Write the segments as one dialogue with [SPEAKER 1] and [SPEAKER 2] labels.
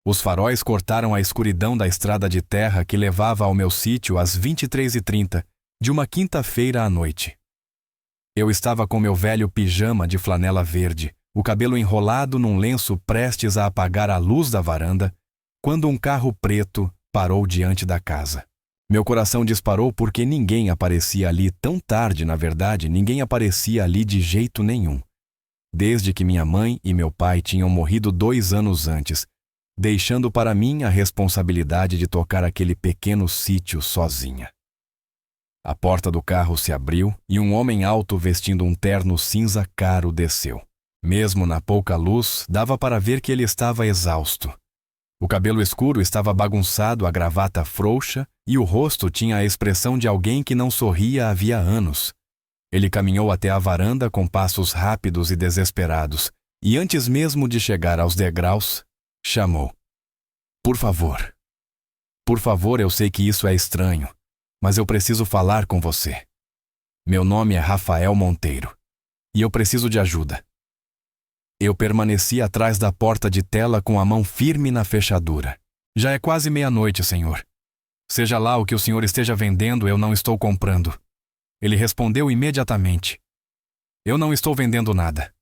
[SPEAKER 1] Os faróis cortaram a escuridão da estrada de terra que levava ao meu sítio às 23h30 de uma quinta-feira à noite. Eu estava com meu velho pijama de flanela verde, o cabelo enrolado num lenço prestes a apagar a luz da varanda, quando um carro preto parou diante da casa. Meu coração disparou porque ninguém aparecia ali tão tarde, na verdade, ninguém aparecia ali de jeito nenhum. Desde que minha mãe e meu pai tinham morrido 2 anos antes, deixando para mim a responsabilidade de tocar aquele pequeno sítio sozinha. A porta do carro se abriu e um homem alto vestindo um terno cinza caro desceu. Mesmo na pouca luz, dava para ver que ele estava exausto. O cabelo escuro estava bagunçado, a gravata frouxa e o rosto tinha a expressão de alguém que não sorria havia anos. Ele caminhou até a varanda com passos rápidos e desesperados, e antes mesmo de chegar aos degraus, chamou. Por favor, eu sei que isso é estranho, mas eu preciso falar com você. Meu nome é Rafael Monteiro, e eu preciso de ajuda. Eu permaneci atrás da porta de tela com a mão firme na fechadura. Já é quase meia-noite, senhor. Seja lá o que o senhor esteja vendendo, eu não estou comprando. Ele respondeu imediatamente. Eu não estou vendendo nada.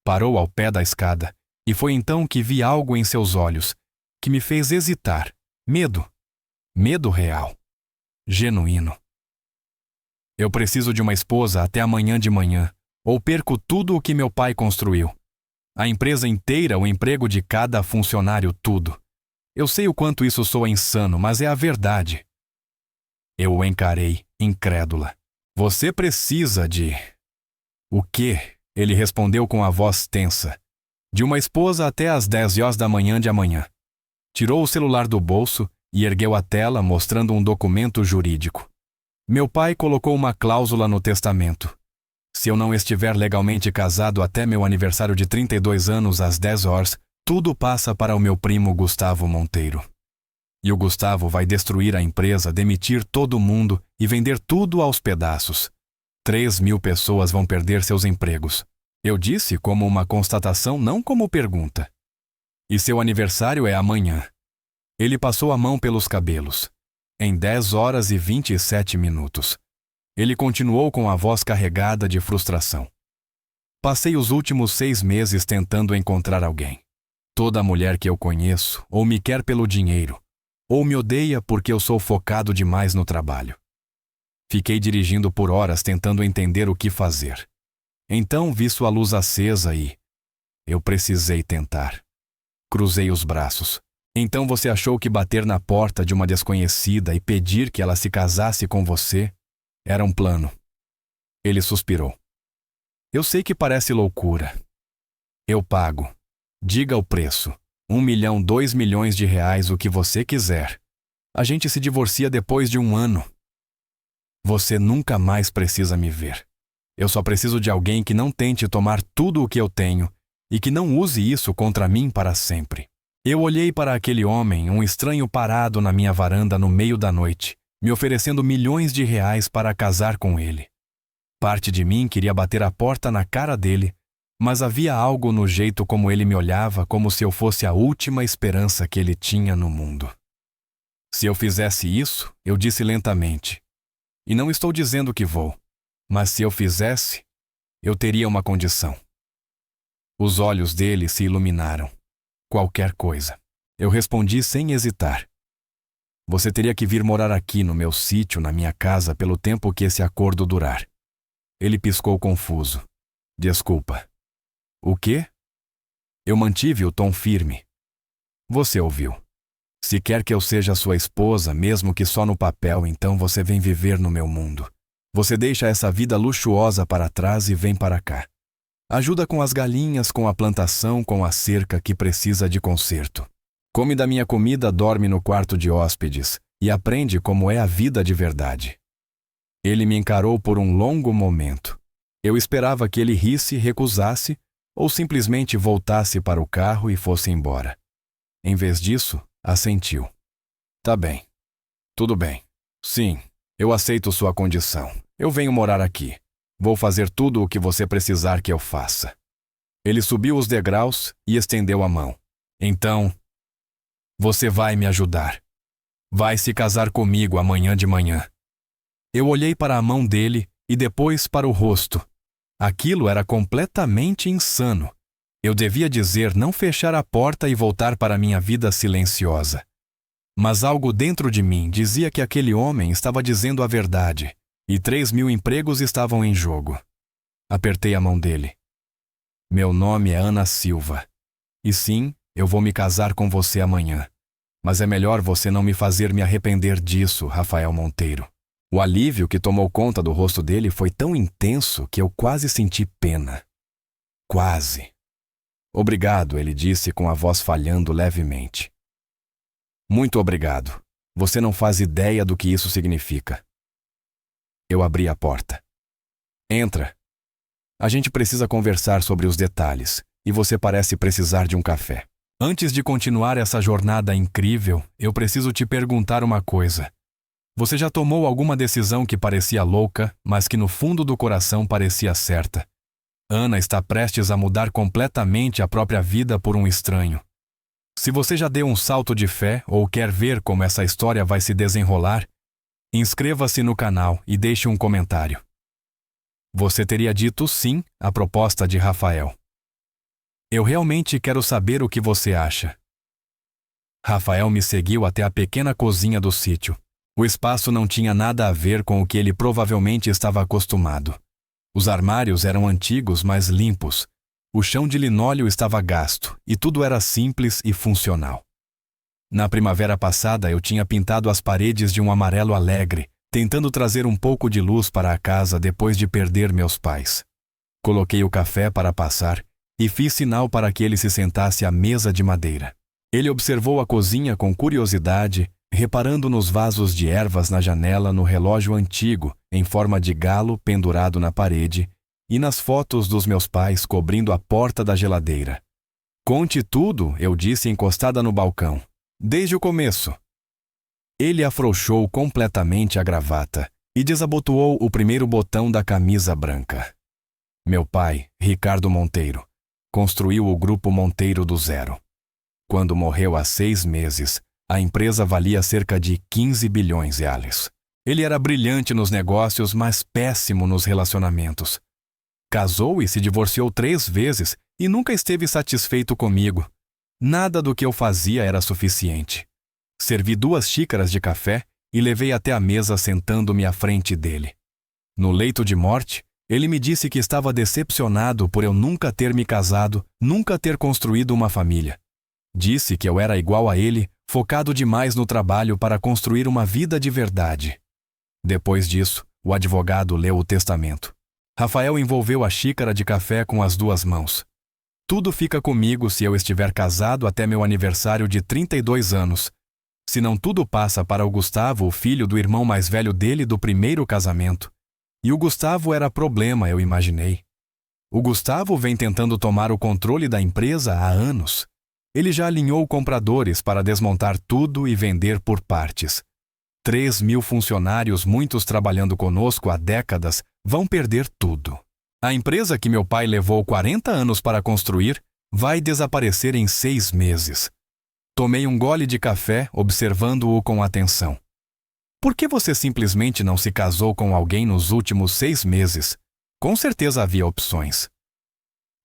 [SPEAKER 1] Parou ao pé da escada, e foi então que vi algo em seus olhos, que me fez hesitar. Medo. Medo real. Genuíno. Eu preciso de uma esposa até amanhã de manhã, ou perco tudo o que meu pai construiu. A empresa inteira, o emprego de cada funcionário, tudo. Eu sei o quanto isso soa insano, mas é a verdade. Eu o encarei, incrédula. Você precisa de... O quê? Ele respondeu com a voz tensa. De uma esposa até às 10 horas da manhã de amanhã. Tirou o celular do bolso e ergueu a tela mostrando um documento jurídico. Meu pai colocou uma cláusula no testamento. Se eu não estiver legalmente casado até meu aniversário de 32 anos às 10 horas, tudo passa para o meu primo Gustavo Monteiro. E o Gustavo vai destruir a empresa, demitir todo mundo e vender tudo aos pedaços. 3.000 pessoas vão perder seus empregos. Eu disse como uma constatação, não como pergunta. E seu aniversário é amanhã. Ele passou a mão pelos cabelos. Em 10h27. Ele continuou com a voz carregada de frustração. Passei os últimos 6 meses tentando encontrar alguém. Toda mulher que eu conheço ou me quer pelo dinheiro, ou me odeia porque eu sou focado demais no trabalho. Fiquei dirigindo por horas tentando entender o que fazer. Então vi sua luz acesa e... eu precisei tentar. Cruzei os braços. Então você achou que bater na porta de uma desconhecida e pedir que ela se casasse com você era um plano. Ele suspirou. Eu sei que parece loucura. Eu pago. Diga o preço. 1 milhão, 2 milhões de reais, o que você quiser. A gente se divorcia depois de 1 ano. Você nunca mais precisa me ver. Eu só preciso de alguém que não tente tomar tudo o que eu tenho e que não use isso contra mim para sempre. Eu olhei para aquele homem, um estranho parado na minha varanda no meio da noite, me oferecendo milhões de reais para casar com ele. Parte de mim queria bater a porta na cara dele, mas havia algo no jeito como ele me olhava, como se eu fosse a última esperança que ele tinha no mundo. Se eu fizesse isso, eu disse lentamente, e não estou dizendo que vou, mas se eu fizesse, eu teria uma condição. Os olhos dele se iluminaram. Qualquer coisa. Eu respondi sem hesitar. Você teria que vir morar aqui no meu sítio, na minha casa, pelo tempo que esse acordo durar. Ele piscou confuso. Desculpa. O quê? Eu mantive o tom firme. Você ouviu. Se quer que eu seja sua esposa, mesmo que só no papel, então você vem viver no meu mundo. Você deixa essa vida luxuosa para trás e vem para cá. Ajuda com as galinhas, com a plantação, com a cerca que precisa de conserto. Come da minha comida, dorme no quarto de hóspedes e aprende como é a vida de verdade. Ele me encarou por um longo momento. Eu esperava que ele risse, recusasse ou simplesmente voltasse para o carro e fosse embora. Em vez disso, assentiu. Tá bem. Tudo bem. Sim, eu aceito sua condição. Eu venho morar aqui. Vou fazer tudo o que você precisar que eu faça. Ele subiu os degraus e estendeu a mão. Então, Você vai me ajudar. Vai se casar comigo amanhã de manhã. Eu olhei para a mão dele e depois para o rosto. Aquilo era completamente insano. Eu devia dizer não fechar a porta e voltar para minha vida silenciosa. Mas algo dentro de mim dizia que aquele homem estava dizendo a verdade, e 3.000 empregos estavam em jogo. Apertei a mão dele. Meu nome é Ana Silva. E sim, eu vou me casar com você amanhã. Mas é melhor você não me fazer me arrepender disso, Rafael Monteiro. O alívio que tomou conta do rosto dele foi tão intenso que eu quase senti pena. Quase. Obrigado, ele disse com a voz falhando levemente. Muito obrigado. Você não faz ideia do que isso significa. Eu abri a porta. Entra. A gente precisa conversar sobre os detalhes, e você parece precisar de um café. Antes de continuar essa jornada incrível, eu preciso te perguntar uma coisa. Você já tomou alguma decisão que parecia louca, mas que no fundo do coração parecia certa? Ana está prestes a mudar completamente a própria vida por um estranho. Se você já deu um salto de fé ou quer ver como essa história vai se desenrolar, inscreva-se no canal e deixe um comentário. Você teria dito sim à proposta de Rafael. Eu realmente quero saber o que você acha. Rafael me seguiu até a pequena cozinha do sítio. O espaço não tinha nada a ver com o que ele provavelmente estava acostumado. Os armários eram antigos, mas limpos. O chão de linóleo estava gasto, e tudo era simples e funcional. Na primavera passada, eu tinha pintado as paredes de um amarelo alegre, tentando trazer um pouco de luz para a casa depois de perder meus pais. Coloquei o café para passar e fiz sinal para que ele se sentasse à mesa de madeira. Ele observou a cozinha com curiosidade, reparando nos vasos de ervas na janela, no relógio antigo, em forma de galo pendurado na parede, e nas fotos dos meus pais cobrindo a porta da geladeira. Conte tudo, eu disse encostada no balcão. Desde o começo. Ele afrouxou completamente a gravata e desabotoou o primeiro botão da camisa branca. Meu pai, Ricardo Monteiro, construiu o Grupo Monteiro do zero. Quando morreu há 6 meses, a empresa valia cerca de 15 bilhões de reais. Ele era brilhante nos negócios, mas péssimo nos relacionamentos. Casou e se divorciou 3 vezes e nunca esteve satisfeito comigo. Nada do que eu fazia era suficiente. Servi 2 xícaras de café e levei até a mesa sentando-me à frente dele. No leito de morte, ele me disse que estava decepcionado por eu nunca ter me casado, nunca ter construído uma família. Disse que eu era igual a ele, focado demais no trabalho para construir uma vida de verdade. Depois disso, o advogado leu o testamento. Rafael envolveu a xícara de café com as 2 mãos. Tudo fica comigo se eu estiver casado até meu aniversário de 32 anos. Senão tudo passa para o Gustavo, o filho do irmão mais velho dele do primeiro casamento. E o Gustavo era problema, eu imaginei. O Gustavo vem tentando tomar o controle da empresa há anos. Ele já alinhou compradores para desmontar tudo e vender por partes. 3.000 funcionários, muitos trabalhando conosco há décadas, vão perder tudo. A empresa que meu pai levou 40 anos para construir vai desaparecer em 6 meses. Tomei um gole de café, observando-o com atenção. Por que você simplesmente não se casou com alguém nos últimos 6 meses? Com certeza havia opções.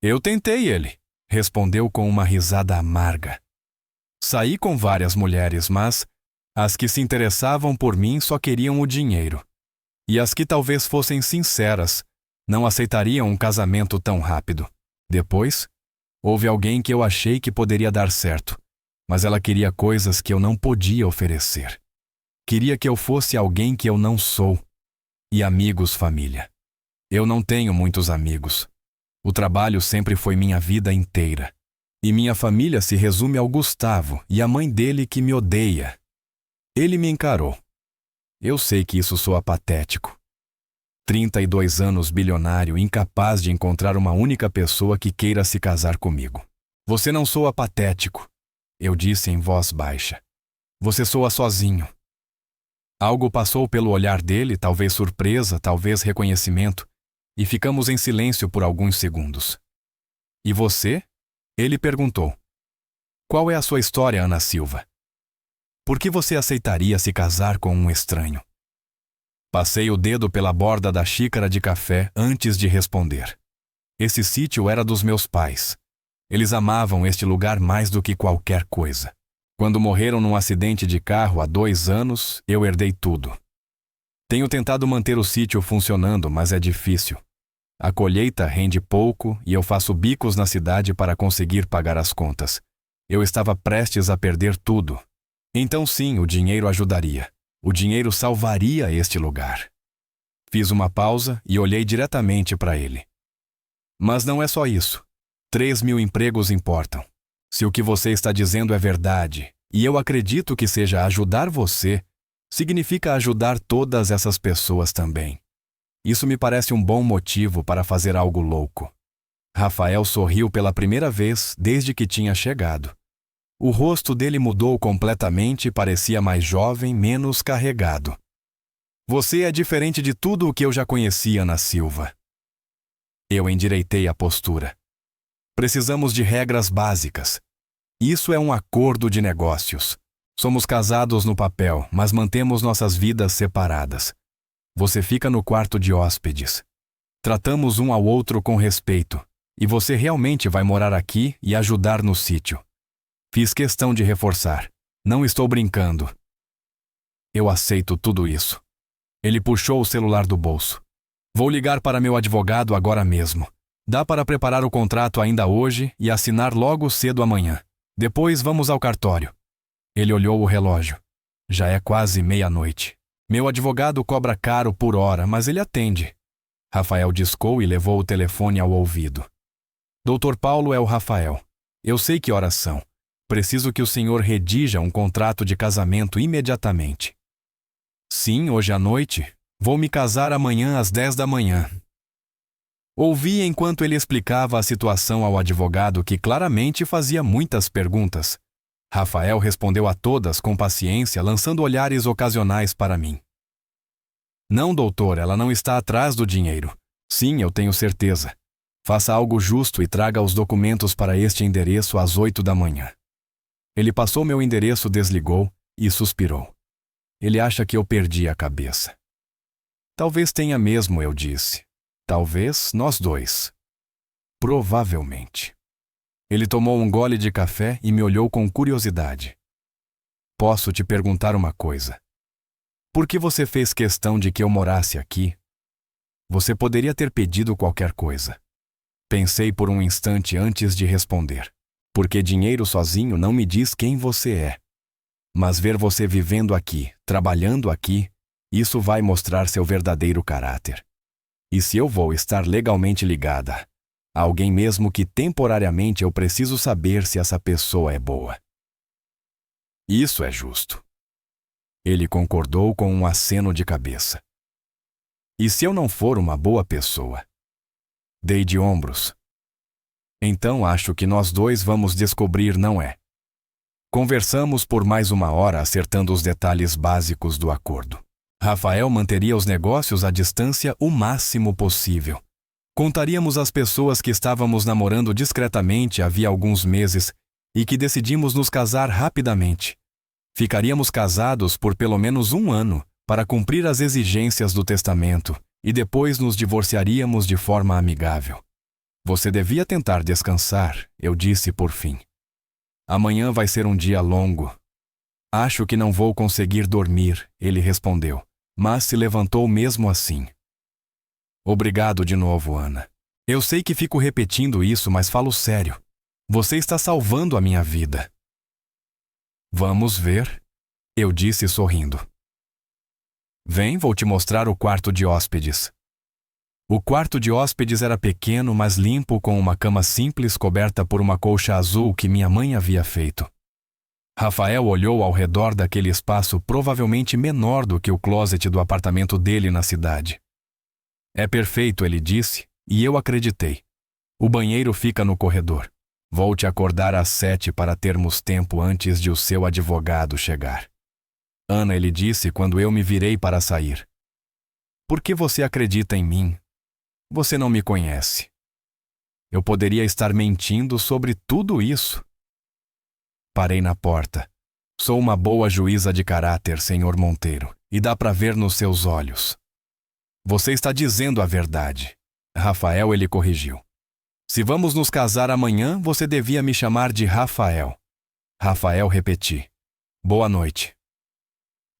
[SPEAKER 1] Eu tentei, ele respondeu com uma risada amarga. Saí com várias mulheres, mas as que se interessavam por mim só queriam o dinheiro. E as que talvez fossem sinceras não aceitariam um casamento tão rápido. Depois, houve alguém que eu achei que poderia dar certo, mas ela queria coisas que eu não podia oferecer. Queria que eu fosse alguém que eu não sou. E amigos, família. Eu não tenho muitos amigos. O trabalho sempre foi minha vida inteira. E minha família se resume ao Gustavo e à mãe dele que me odeia. Ele me encarou. Eu sei que isso soa patético. 32 anos bilionário, incapaz de encontrar uma única pessoa que queira se casar comigo. Você não soa patético, eu disse em voz baixa. Você soa sozinho. Algo passou pelo olhar dele, talvez surpresa, talvez reconhecimento, e ficamos em silêncio por alguns segundos. E você? Ele perguntou. Qual é a sua história, Ana Silva? Por que você aceitaria se casar com um estranho? Passei o dedo pela borda da xícara de café antes de responder. Esse sítio era dos meus pais. Eles amavam este lugar mais do que qualquer coisa. Quando morreram num acidente de carro há 2 anos, eu herdei tudo. Tenho tentado manter o sítio funcionando, mas é difícil. A colheita rende pouco e eu faço bicos na cidade para conseguir pagar as contas. Eu estava prestes a perder tudo. Então sim, o dinheiro ajudaria. O dinheiro salvaria este lugar. Fiz uma pausa e olhei diretamente para ele. Mas não é só isso. 3.000 empregos importam. Se o que você está dizendo é verdade, e eu acredito que seja ajudar você, significa ajudar todas essas pessoas também. Isso me parece um bom motivo para fazer algo louco. Rafael sorriu pela primeira vez desde que tinha chegado. O rosto dele mudou completamente e parecia mais jovem, menos carregado. Você é diferente de tudo o que eu já conhecia, Ana Silva. Eu endireitei a postura. Precisamos de regras básicas. Isso é um acordo de negócios. Somos casados no papel, mas mantemos nossas vidas separadas. Você fica no quarto de hóspedes. Tratamos um ao outro com respeito, e você realmente vai morar aqui e ajudar no sítio. Fiz questão de reforçar. Não estou brincando. Eu aceito tudo isso. Ele puxou o celular do bolso. Vou ligar para meu advogado agora mesmo. Dá para preparar o contrato ainda hoje e assinar logo cedo amanhã. Depois vamos ao cartório. Ele olhou o relógio. Já é quase meia-noite. Meu advogado cobra caro por hora, mas ele atende. Rafael discou e levou o telefone ao ouvido. Dr. Paulo é o Rafael. Eu sei que horas são. Preciso que o senhor redija um contrato de casamento imediatamente. Sim, hoje à noite. Vou me casar amanhã às 10 da manhã. Ouvi enquanto ele explicava a situação ao advogado, que claramente fazia muitas perguntas. Rafael respondeu a todas com paciência, lançando olhares ocasionais para mim. Não, doutor, ela não está atrás do dinheiro. Sim, eu tenho certeza. Faça algo justo e traga os documentos para este endereço às 8 da manhã. Ele passou meu endereço, desligou e suspirou. Ele acha que eu perdi a cabeça. Talvez tenha mesmo, eu disse. Talvez nós dois. Provavelmente. Ele tomou um gole de café e me olhou com curiosidade. Posso te perguntar uma coisa? Por que você fez questão de que eu morasse aqui? Você poderia ter pedido qualquer coisa. Pensei por um instante antes de responder. Porque dinheiro sozinho não me diz quem você é. Mas ver você vivendo aqui, trabalhando aqui, isso vai mostrar seu verdadeiro caráter. E se eu vou estar legalmente ligada a alguém, mesmo que temporariamente, eu preciso saber se essa pessoa é boa. Isso é justo. Ele concordou com um aceno de cabeça. E se eu não for uma boa pessoa? Dei de ombros. Então acho que nós dois vamos descobrir, não é? Conversamos por mais 1 hora acertando os detalhes básicos do acordo. Rafael manteria os negócios à distância o máximo possível. Contaríamos às pessoas que estávamos namorando discretamente havia alguns meses e que decidimos nos casar rapidamente. Ficaríamos casados por pelo menos 1 ano para cumprir as exigências do testamento e depois nos divorciaríamos de forma amigável. Você devia tentar descansar, eu disse por fim. Amanhã vai ser um dia longo. Acho que não vou conseguir dormir, ele respondeu, mas se levantou mesmo assim. Obrigado de novo, Ana. Eu sei que fico repetindo isso, mas falo sério. Você está salvando a minha vida. Vamos ver, eu disse sorrindo. Vem, vou te mostrar o quarto de hóspedes. O quarto de hóspedes era pequeno, mas limpo, com uma cama simples coberta por uma colcha azul que minha mãe havia feito. Rafael olhou ao redor daquele espaço, provavelmente menor do que o closet do apartamento dele na cidade. É perfeito, ele disse, e eu acreditei. O banheiro fica no corredor. Vou te acordar às 7 para termos tempo antes de o seu advogado chegar. Ana, ele disse quando eu me virei para sair. Por que você acredita em mim? Você não me conhece. Eu poderia estar mentindo sobre tudo isso. Parei na porta. Sou uma boa juíza de caráter, senhor Monteiro, e dá para ver nos seus olhos. Você está dizendo a verdade. Rafael, ele corrigiu. Se vamos nos casar amanhã, você devia me chamar de Rafael. Rafael, repeti. Boa noite.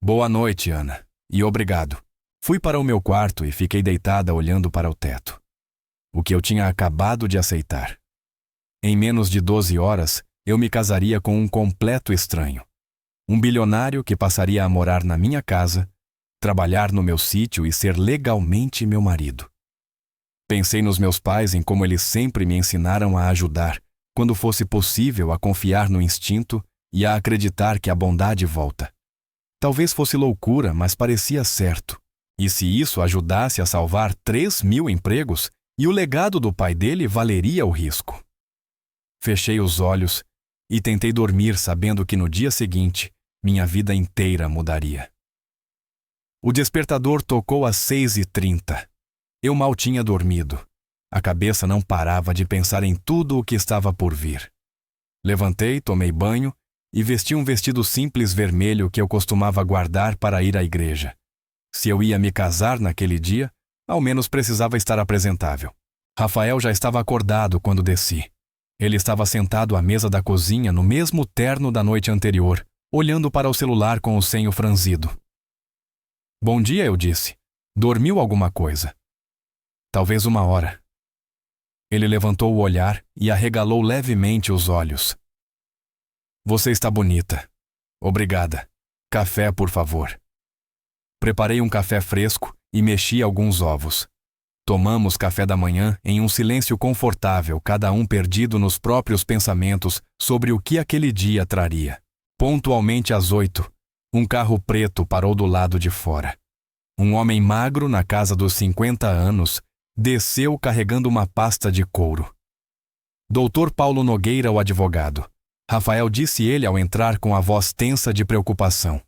[SPEAKER 1] Boa noite, Ana, e obrigado. Fui para o meu quarto e fiquei deitada olhando para o teto. O que eu tinha acabado de aceitar. Em menos de 12 horas, eu me casaria com um completo estranho. Um bilionário que passaria a morar na minha casa, trabalhar no meu sítio e ser legalmente meu marido. Pensei nos meus pais, em como eles sempre me ensinaram a ajudar, quando fosse possível, a confiar no instinto e a acreditar que a bondade volta. Talvez fosse loucura, mas parecia certo. E se isso ajudasse a salvar 3.000 empregos, e o legado do pai dele valeria o risco. Fechei os olhos e tentei dormir sabendo que no dia seguinte, minha vida inteira mudaria. O despertador tocou às 6h30. Eu mal tinha dormido. A cabeça não parava de pensar em tudo o que estava por vir. Levantei, tomei banho e vesti um vestido simples vermelho que eu costumava guardar para ir à igreja. Se eu ia me casar naquele dia, ao menos precisava estar apresentável. Rafael já estava acordado quando desci. Ele estava sentado à mesa da cozinha no mesmo terno da noite anterior, olhando para o celular com o senho franzido. Bom dia, eu disse. Dormiu alguma coisa? Talvez 1 hora. Ele levantou o olhar e arregalou levemente os olhos. Você está bonita. Obrigada. Café, por favor. Preparei um café fresco e mexi alguns ovos. Tomamos café da manhã em um silêncio confortável, cada um perdido nos próprios pensamentos sobre o que aquele dia traria. Pontualmente às 8, um carro preto parou do lado de fora. Um homem magro, na casa dos 50 anos, desceu carregando uma pasta de couro. Dr. Paulo Nogueira, o advogado. Rafael, disse ele ao entrar com a voz tensa de preocupação.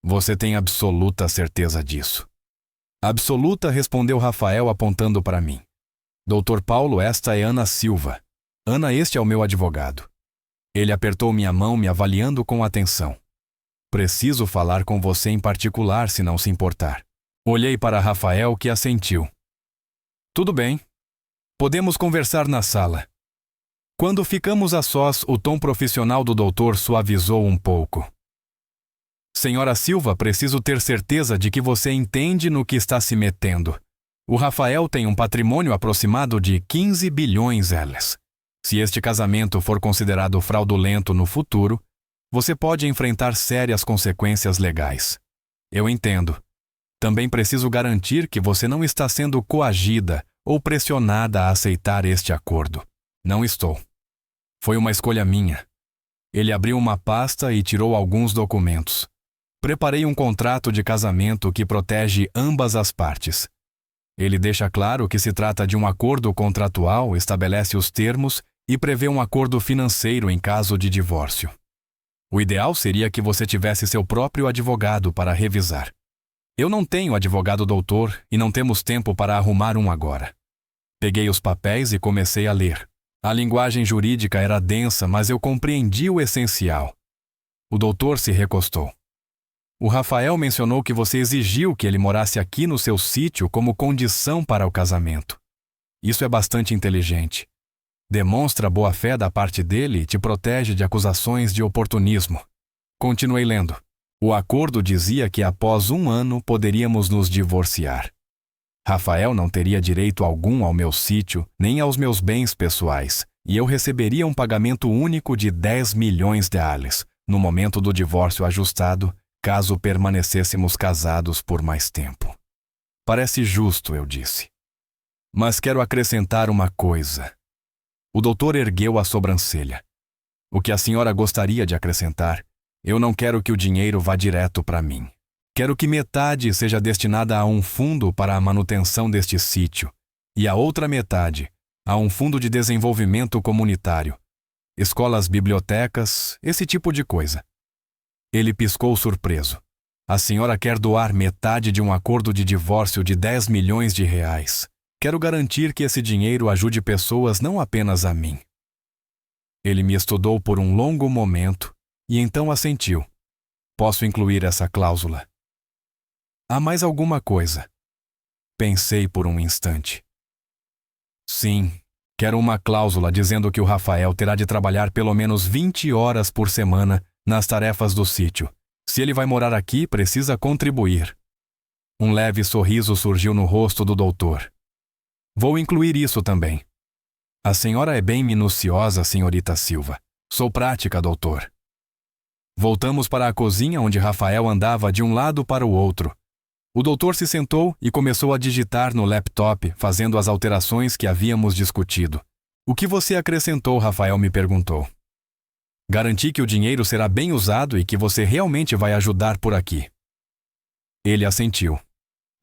[SPEAKER 1] Você tem absoluta certeza disso? Absoluta, respondeu Rafael apontando para mim. Dr. Paulo, esta é Ana Silva. Ana, este é o meu advogado. Ele apertou minha mão, me avaliando com atenção. Preciso falar com você em particular, se não se importar. Olhei para Rafael, que assentiu. Tudo bem. Podemos conversar na sala. Quando ficamos a sós, o tom profissional do doutor suavizou um pouco. Senhora Silva, preciso ter certeza de que você entende no que está se metendo. O Rafael tem um patrimônio aproximado de 15 bilhões eles. Se este casamento for considerado fraudulento no futuro, você pode enfrentar sérias consequências legais. Eu entendo. Também preciso garantir que você não está sendo coagida ou pressionada a aceitar este acordo. Não estou. Foi uma escolha minha. Ele abriu uma pasta e tirou alguns documentos. Preparei um contrato de casamento que protege ambas as partes. Ele deixa claro que se trata de um acordo contratual, estabelece os termos e prevê um acordo financeiro em caso de divórcio. O ideal seria que você tivesse seu próprio advogado para revisar. Eu não tenho advogado doutor e não temos tempo para arrumar um agora. Peguei os papéis e comecei a ler. A linguagem jurídica era densa, mas eu compreendi o essencial. O doutor se recostou. O Rafael mencionou que você exigiu que ele morasse aqui no seu sítio como condição para o casamento. Isso é bastante inteligente. Demonstra boa-fé da parte dele e te protege de acusações de oportunismo. Continuei lendo. O acordo dizia que após 1 ano poderíamos nos divorciar. Rafael não teria direito algum ao meu sítio, nem aos meus bens pessoais, e eu receberia um pagamento único de 10 milhões de reais, no momento do divórcio ajustado, caso permanecêssemos casados por mais tempo. Parece justo, eu disse. Mas quero acrescentar uma coisa. O doutor ergueu a sobrancelha. O que a senhora gostaria de acrescentar? Eu não quero que o dinheiro vá direto para mim. Quero que metade seja destinada a um fundo para a manutenção deste sítio e a outra metade a um fundo de desenvolvimento comunitário, escolas, bibliotecas, esse tipo de coisa. Ele piscou surpreso. A senhora quer doar metade de um acordo de divórcio de 10 milhões de reais. Quero garantir que esse dinheiro ajude pessoas, não apenas a mim. Ele me estudou por um longo momento e então assentiu. Posso incluir essa cláusula. Há mais alguma coisa? Pensei por um instante. Sim, quero uma cláusula dizendo que o Rafael terá de trabalhar pelo menos 20 horas por semana nas tarefas do sítio. Se ele vai morar aqui, precisa contribuir. Um leve sorriso surgiu no rosto do doutor. Vou incluir isso também. A senhora é bem minuciosa, senhorita Silva. Sou prática, doutor. Voltamos para a cozinha onde Rafael andava de um lado para o outro. O doutor se sentou e começou a digitar no laptop, fazendo as alterações que havíamos discutido. O que você acrescentou, Rafael me perguntou. Garanti que o dinheiro será bem usado e que você realmente vai ajudar por aqui. Ele assentiu.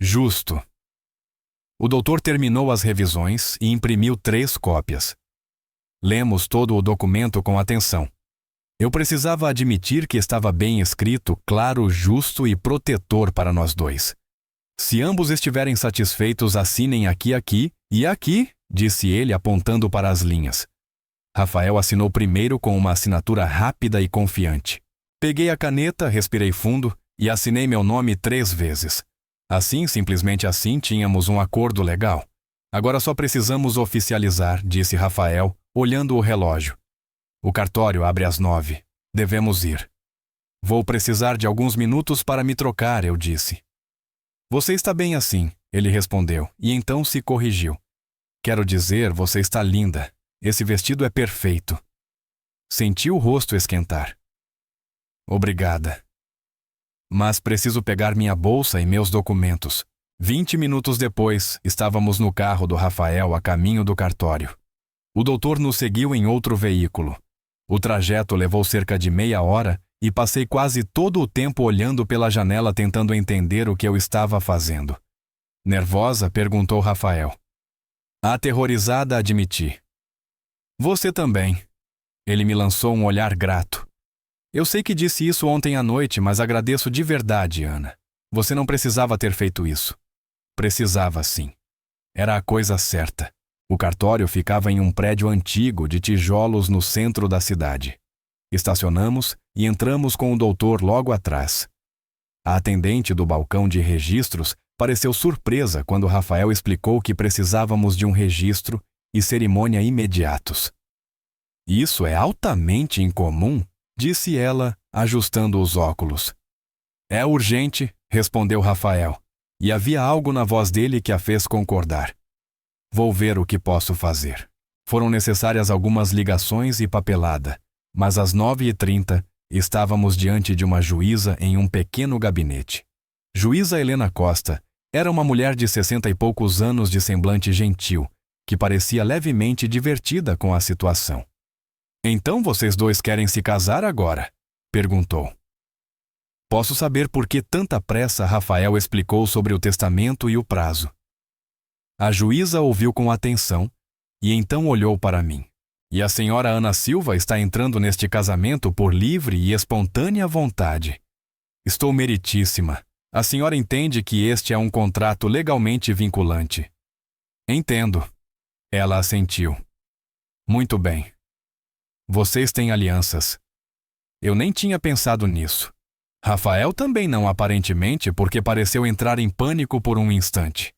[SPEAKER 1] Justo. O doutor terminou as revisões e imprimiu 3 cópias. Lemos todo o documento com atenção. Eu precisava admitir que estava bem escrito, claro, justo e protetor para nós dois. Se ambos estiverem satisfeitos, assinem aqui, e aqui, disse ele apontando para as linhas. Rafael assinou primeiro com uma assinatura rápida e confiante. Peguei a caneta, respirei fundo e assinei meu nome 3 vezes. Assim, simplesmente assim, tínhamos um acordo legal. Agora só precisamos oficializar, disse Rafael, olhando o relógio. O cartório abre às 9. Devemos ir. Vou precisar de alguns minutos para me trocar, eu disse. Você está bem assim, ele respondeu, e então se corrigiu. Quero dizer, você está linda. Esse vestido é perfeito. Senti o rosto esquentar. Obrigada. Mas preciso pegar minha bolsa e meus documentos. 20 minutos depois, estávamos no carro do Rafael a caminho do cartório. O doutor nos seguiu em outro veículo. O trajeto levou cerca de meia hora e passei quase todo o tempo olhando pela janela tentando entender o que eu estava fazendo. Nervosa, perguntou Rafael. Aterrorizada, admiti. Você também. Ele me lançou um olhar grato. Eu sei que disse isso ontem à noite, mas agradeço de verdade, Ana. Você não precisava ter feito isso. Precisava, sim. Era a coisa certa. O cartório ficava em um prédio antigo de tijolos no centro da cidade. Estacionamos e entramos com o doutor logo atrás. A atendente do balcão de registros pareceu surpresa quando Rafael explicou que precisávamos de um registro e cerimônia imediatos. Isso é altamente incomum, disse ela, ajustando os óculos. É urgente, respondeu Rafael, e havia algo na voz dele que a fez concordar. Vou ver o que posso fazer. Foram necessárias algumas ligações e papelada, mas às 9h30 estávamos diante de uma juíza em um pequeno gabinete. Juíza Helena Costa era uma mulher de 60 e poucos anos de semblante gentil, que parecia levemente divertida com a situação. Então vocês dois querem se casar agora? Perguntou. Posso saber por que tanta pressa? Rafael explicou sobre o testamento e o prazo. A juíza ouviu com atenção e então olhou para mim. E a senhora Ana Silva está entrando neste casamento por livre e espontânea vontade. Estou meritíssima. A senhora entende que este é um contrato legalmente vinculante? Entendo. Ela assentiu. Muito bem. Vocês têm alianças. Eu nem tinha pensado nisso. Rafael também não, aparentemente, porque pareceu entrar em pânico por um instante.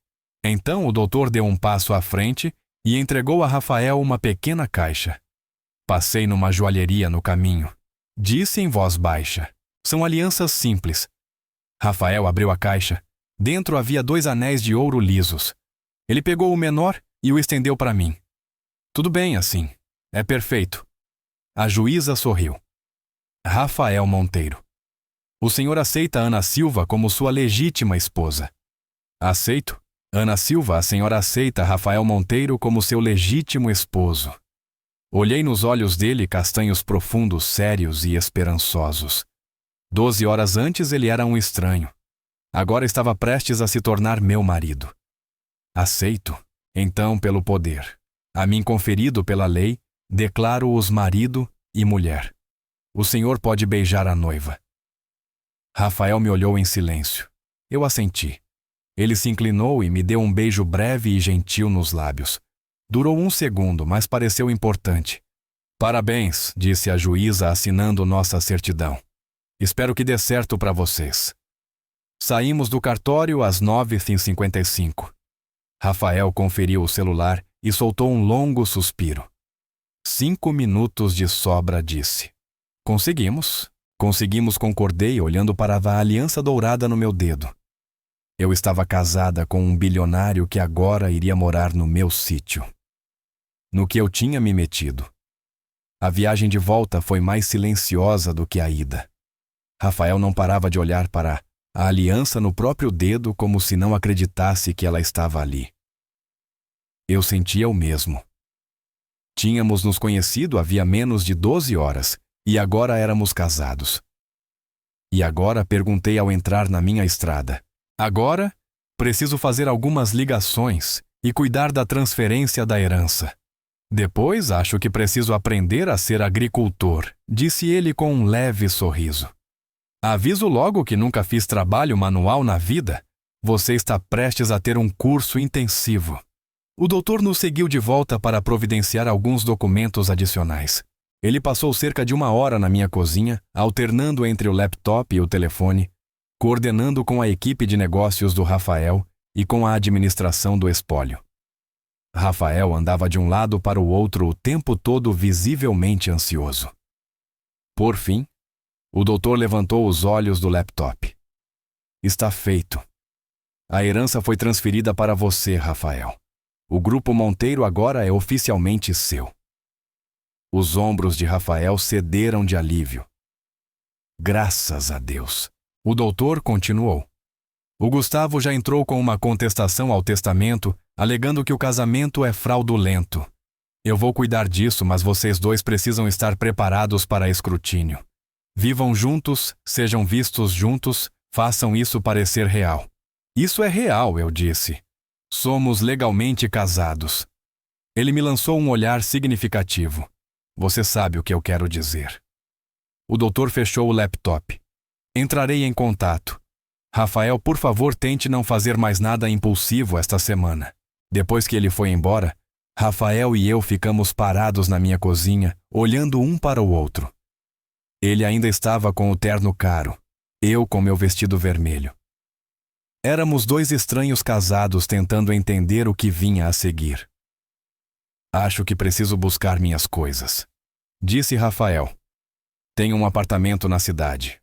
[SPEAKER 1] Então o doutor deu um passo à frente e entregou a Rafael uma pequena caixa. Passei numa joalheria no caminho. Disse em voz baixa. São alianças simples. Rafael abriu a caixa. Dentro havia 2 anéis de ouro lisos. Ele pegou o menor e o estendeu para mim. Tudo bem assim. É perfeito. A juíza sorriu. Rafael Monteiro. O senhor aceita Ana Silva como sua legítima esposa? Aceito. Ana Silva, a senhora aceita Rafael Monteiro como seu legítimo esposo. Olhei nos olhos dele, castanhos profundos, sérios e esperançosos. 12 horas antes ele era um estranho. Agora estava prestes a se tornar meu marido. Aceito, então, pelo poder, a mim conferido pela lei, declaro-os marido e mulher. O senhor pode beijar a noiva. Rafael me olhou em silêncio. Eu assenti. Ele se inclinou e me deu um beijo breve e gentil nos lábios. Durou 1 segundo, mas pareceu importante. Parabéns, disse a juíza assinando nossa certidão. Espero que dê certo para vocês. Saímos do cartório às 9h55. Rafael conferiu o celular e soltou um longo suspiro. 5 minutos de sobra, disse. Conseguimos. Conseguimos, concordei, olhando para a aliança dourada no meu dedo. Eu estava casada com um bilionário que agora iria morar no meu sítio. No que eu tinha me metido. A viagem de volta foi mais silenciosa do que a ida. Rafael não parava de olhar para a aliança no próprio dedo como se não acreditasse que ela estava ali. Eu sentia o mesmo. Tínhamos nos conhecido havia menos de 12 horas e agora éramos casados. E agora, perguntei ao entrar na minha estrada. Agora, preciso fazer algumas ligações e cuidar da transferência da herança. Depois, acho que preciso aprender a ser agricultor, disse ele com um leve sorriso. Aviso logo que nunca fiz trabalho manual na vida. Você está prestes a ter um curso intensivo. O doutor nos seguiu de volta para providenciar alguns documentos adicionais. Ele passou cerca de 1 hora na minha cozinha, alternando entre o laptop e o telefone, coordenando com a equipe de negócios do Rafael e com a administração do espólio. Rafael andava de um lado para o outro o tempo todo, visivelmente ansioso. Por fim, o doutor levantou os olhos do laptop. Está feito. A herança foi transferida para você, Rafael. O Grupo Monteiro agora é oficialmente seu. Os ombros de Rafael cederam de alívio. Graças a Deus. O doutor continuou. O Gustavo já entrou com uma contestação ao testamento, alegando que o casamento é fraudulento. Eu vou cuidar disso, mas vocês dois precisam estar preparados para escrutínio. Vivam juntos, sejam vistos juntos, façam isso parecer real. Isso é real, eu disse. Somos legalmente casados. Ele me lançou um olhar significativo. Você sabe o que eu quero dizer. O doutor fechou o laptop. Entrarei em contato. Rafael, por favor, tente não fazer mais nada impulsivo esta semana. Depois que ele foi embora, Rafael e eu ficamos parados na minha cozinha, olhando um para o outro. Ele ainda estava com o terno caro, eu com meu vestido vermelho. Éramos dois estranhos casados tentando entender o que vinha a seguir. Acho que preciso buscar minhas coisas, disse Rafael. Tenho um apartamento na cidade.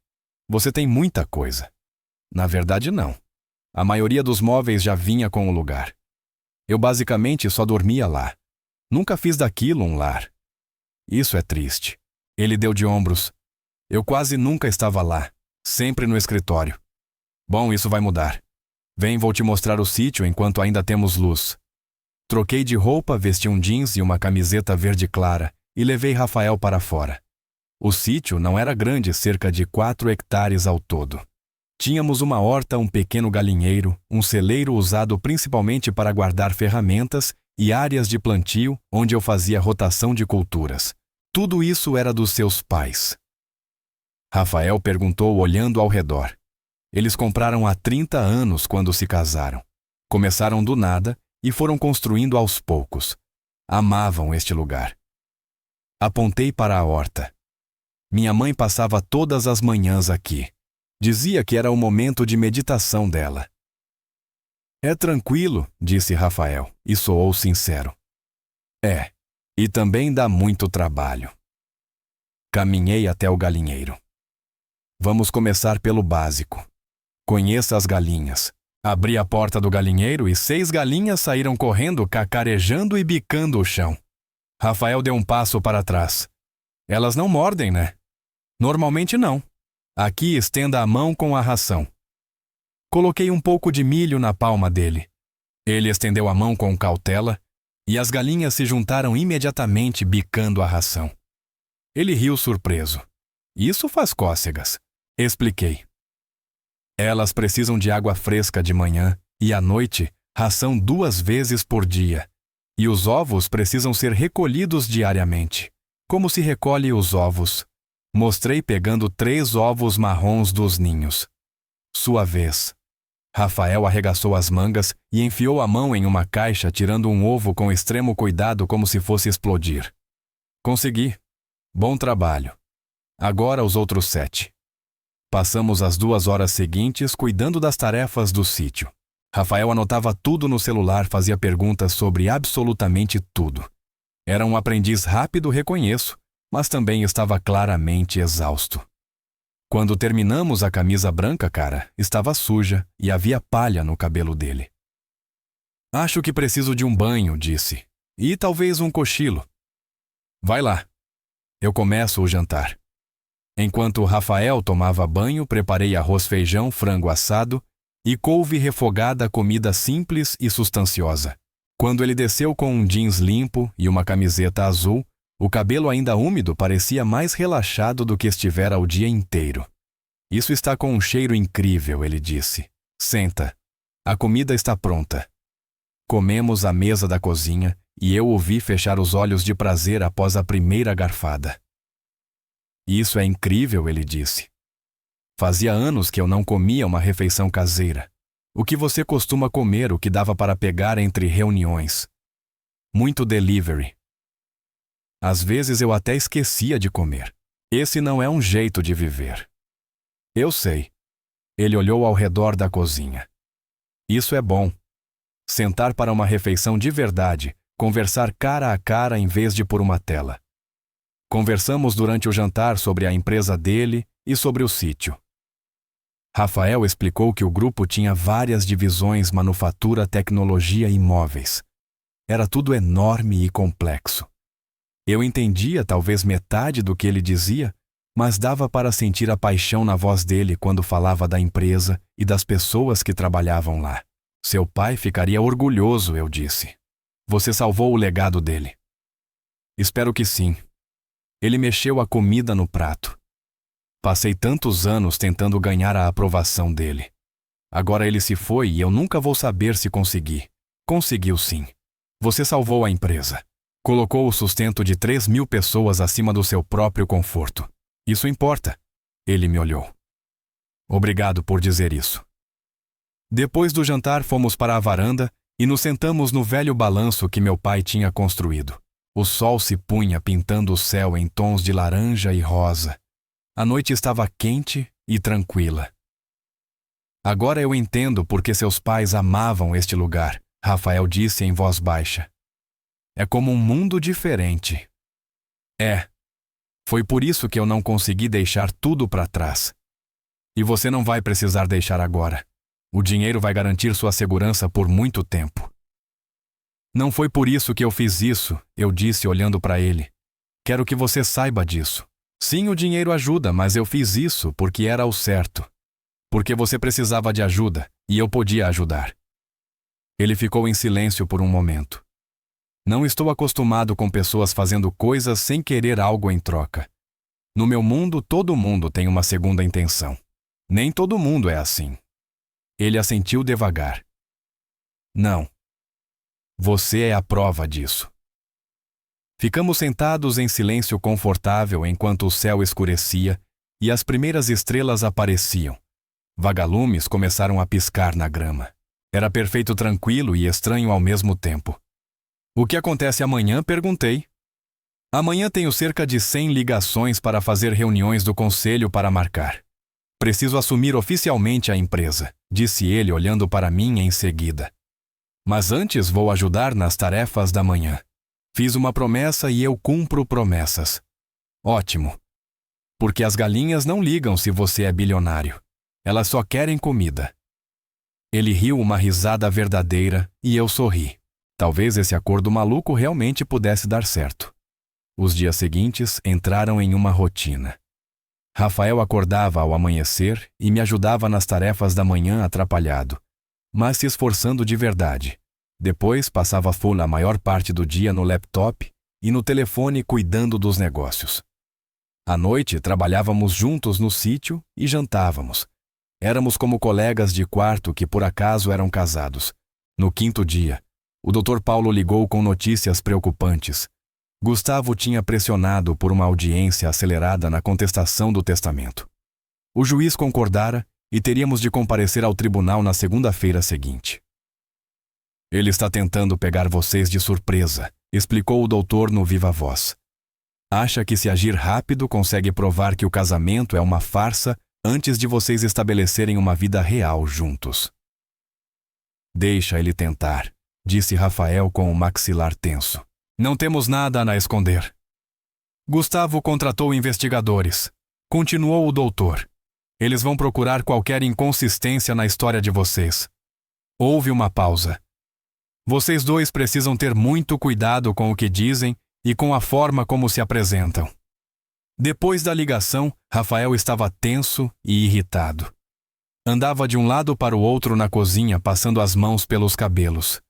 [SPEAKER 1] Você tem muita coisa. Na verdade, não. A maioria dos móveis já vinha com o lugar. Eu basicamente só dormia lá. Nunca fiz daquilo um lar. Isso é triste. Ele deu de ombros. Eu quase nunca estava lá, sempre no escritório. Bom, isso vai mudar. Vem, vou te mostrar o sítio enquanto ainda temos luz. Troquei de roupa, vesti um jeans e uma camiseta verde clara e levei Rafael para fora. O sítio não era grande, cerca de 4 hectares ao todo. Tínhamos uma horta, um pequeno galinheiro, um celeiro usado principalmente para guardar ferramentas e áreas de plantio onde eu fazia rotação de culturas. Tudo isso era dos seus pais. Rafael perguntou olhando ao redor. Eles compraram há 30 anos quando se casaram. Começaram do nada e foram construindo aos poucos. Amavam este lugar. Apontei para a horta. Minha mãe passava todas as manhãs aqui. Dizia que era o momento de meditação dela. É tranquilo, disse Rafael, e soou sincero. É, e também dá muito trabalho. Caminhei até o galinheiro. Vamos começar pelo básico. Conheça as galinhas. Abri a porta do galinheiro e 6 galinhas saíram correndo, cacarejando e bicando o chão. Rafael deu um passo para trás. Elas não mordem, né? Normalmente não. Aqui estenda a mão com a ração. Coloquei um pouco de milho na palma dele. Ele estendeu a mão com cautela e as galinhas se juntaram imediatamente, bicando a ração. Ele riu surpreso. Isso faz cócegas. Expliquei. Elas precisam de água fresca de manhã e à noite, ração 2 vezes por dia. E os ovos precisam ser recolhidos diariamente. Como se recolhe os ovos? Mostrei pegando 3 ovos marrons dos ninhos. Sua vez. Rafael arregaçou as mangas e enfiou a mão em uma caixa, tirando um ovo com extremo cuidado como se fosse explodir. Consegui. Bom trabalho. Agora os outros 7. Passamos as 2 horas seguintes cuidando das tarefas do sítio. Rafael anotava tudo no celular, fazia perguntas sobre absolutamente tudo. Era um aprendiz rápido, reconheço, mas também estava claramente exausto. Quando terminamos, a camisa branca, cara, estava suja e havia palha no cabelo dele. Acho que preciso de um banho, disse. E talvez um cochilo. Vai lá. Eu começo o jantar. Enquanto Rafael tomava banho, preparei arroz, feijão, frango assado e couve refogada, comida simples e sustanciosa. Quando ele desceu com um jeans limpo e uma camiseta azul, o cabelo ainda úmido parecia mais relaxado do que estivera o dia inteiro. Isso está com um cheiro incrível, ele disse. Senta. A comida está pronta. Comemos à mesa da cozinha e eu o vi fechar os olhos de prazer após a primeira garfada. Isso é incrível, ele disse. Fazia anos que eu não comia uma refeição caseira. O que você costuma comer, o que dava para pegar entre reuniões? Muito delivery. Às vezes eu até esquecia de comer. Esse não é um jeito de viver. Eu sei. Ele olhou ao redor da cozinha. Isso é bom. Sentar para uma refeição de verdade, conversar cara a cara em vez de por uma tela. Conversamos durante o jantar sobre a empresa dele e sobre o sítio. Rafael explicou que o grupo tinha várias divisões: manufatura, tecnologia e imóveis. Era tudo enorme e complexo. Eu entendia talvez metade do que ele dizia, mas dava para sentir a paixão na voz dele quando falava da empresa e das pessoas que trabalhavam lá. Seu pai ficaria orgulhoso, eu disse. Você salvou o legado dele. Espero que sim. Ele mexeu a comida no prato. Passei tantos anos tentando ganhar a aprovação dele. Agora ele se foi e eu nunca vou saber se consegui. Conseguiu sim. Você salvou a empresa. Colocou o sustento de 3.000 pessoas acima do seu próprio conforto. Isso importa. Ele me olhou. Obrigado por dizer isso. Depois do jantar, fomos para a varanda e nos sentamos no velho balanço que meu pai tinha construído. O sol se punha pintando o céu em tons de laranja e rosa. A noite estava quente e tranquila. Agora eu entendo por que seus pais amavam este lugar, Rafael disse em voz baixa. É como um mundo diferente. É. Foi por isso que eu não consegui deixar tudo para trás. E você não vai precisar deixar agora. O dinheiro vai garantir sua segurança por muito tempo. Não foi por isso que eu fiz isso, eu disse olhando para ele. Quero que você saiba disso. Sim, o dinheiro ajuda, mas eu fiz isso porque era o certo. Porque você precisava de ajuda e eu podia ajudar. Ele ficou em silêncio por um momento. Não estou acostumado com pessoas fazendo coisas sem querer algo em troca. No meu mundo, todo mundo tem uma segunda intenção. Nem todo mundo é assim. Ele assentiu devagar. Não. Você é a prova disso. Ficamos sentados em silêncio confortável enquanto o céu escurecia e as primeiras estrelas apareciam. Vagalumes começaram a piscar na grama. Era perfeito, tranquilo e estranho ao mesmo tempo. O que acontece amanhã? Perguntei. Amanhã tenho cerca de 100 ligações para fazer reuniões do conselho para marcar. Preciso assumir oficialmente a empresa, disse ele olhando para mim em seguida. Mas antes vou ajudar nas tarefas da manhã. Fiz uma promessa e eu cumpro promessas. Ótimo. Porque as galinhas não ligam se você é bilionário. Elas só querem comida. Ele riu uma risada verdadeira e eu sorri. Talvez esse acordo maluco realmente pudesse dar certo. Os dias seguintes entraram em uma rotina. Rafael acordava ao amanhecer e me ajudava nas tarefas da manhã atrapalhado, mas se esforçando de verdade. Depois passava full a maior parte do dia no laptop e no telefone cuidando dos negócios. À noite trabalhávamos juntos no sítio e jantávamos. Éramos como colegas de quarto que por acaso eram casados. No 5º dia, o Dr. Paulo ligou com notícias preocupantes. Gustavo tinha pressionado por uma audiência acelerada na contestação do testamento. O juiz concordara e teríamos de comparecer ao tribunal na segunda-feira seguinte. Ele está tentando pegar vocês de surpresa, explicou o doutor no viva voz. Acha que se agir rápido consegue provar que o casamento é uma farsa antes de vocês estabelecerem uma vida real juntos. Deixa ele tentar, disse Rafael com o maxilar tenso. Não temos nada a esconder. Gustavo contratou investigadores. Continuou o doutor. Eles vão procurar qualquer inconsistência na história de vocês. Houve uma pausa. Vocês dois precisam ter muito cuidado com o que dizem e com a forma como se apresentam. Depois da ligação, Rafael estava tenso e irritado. Andava de um lado para o outro na cozinha, passando as mãos pelos cabelos.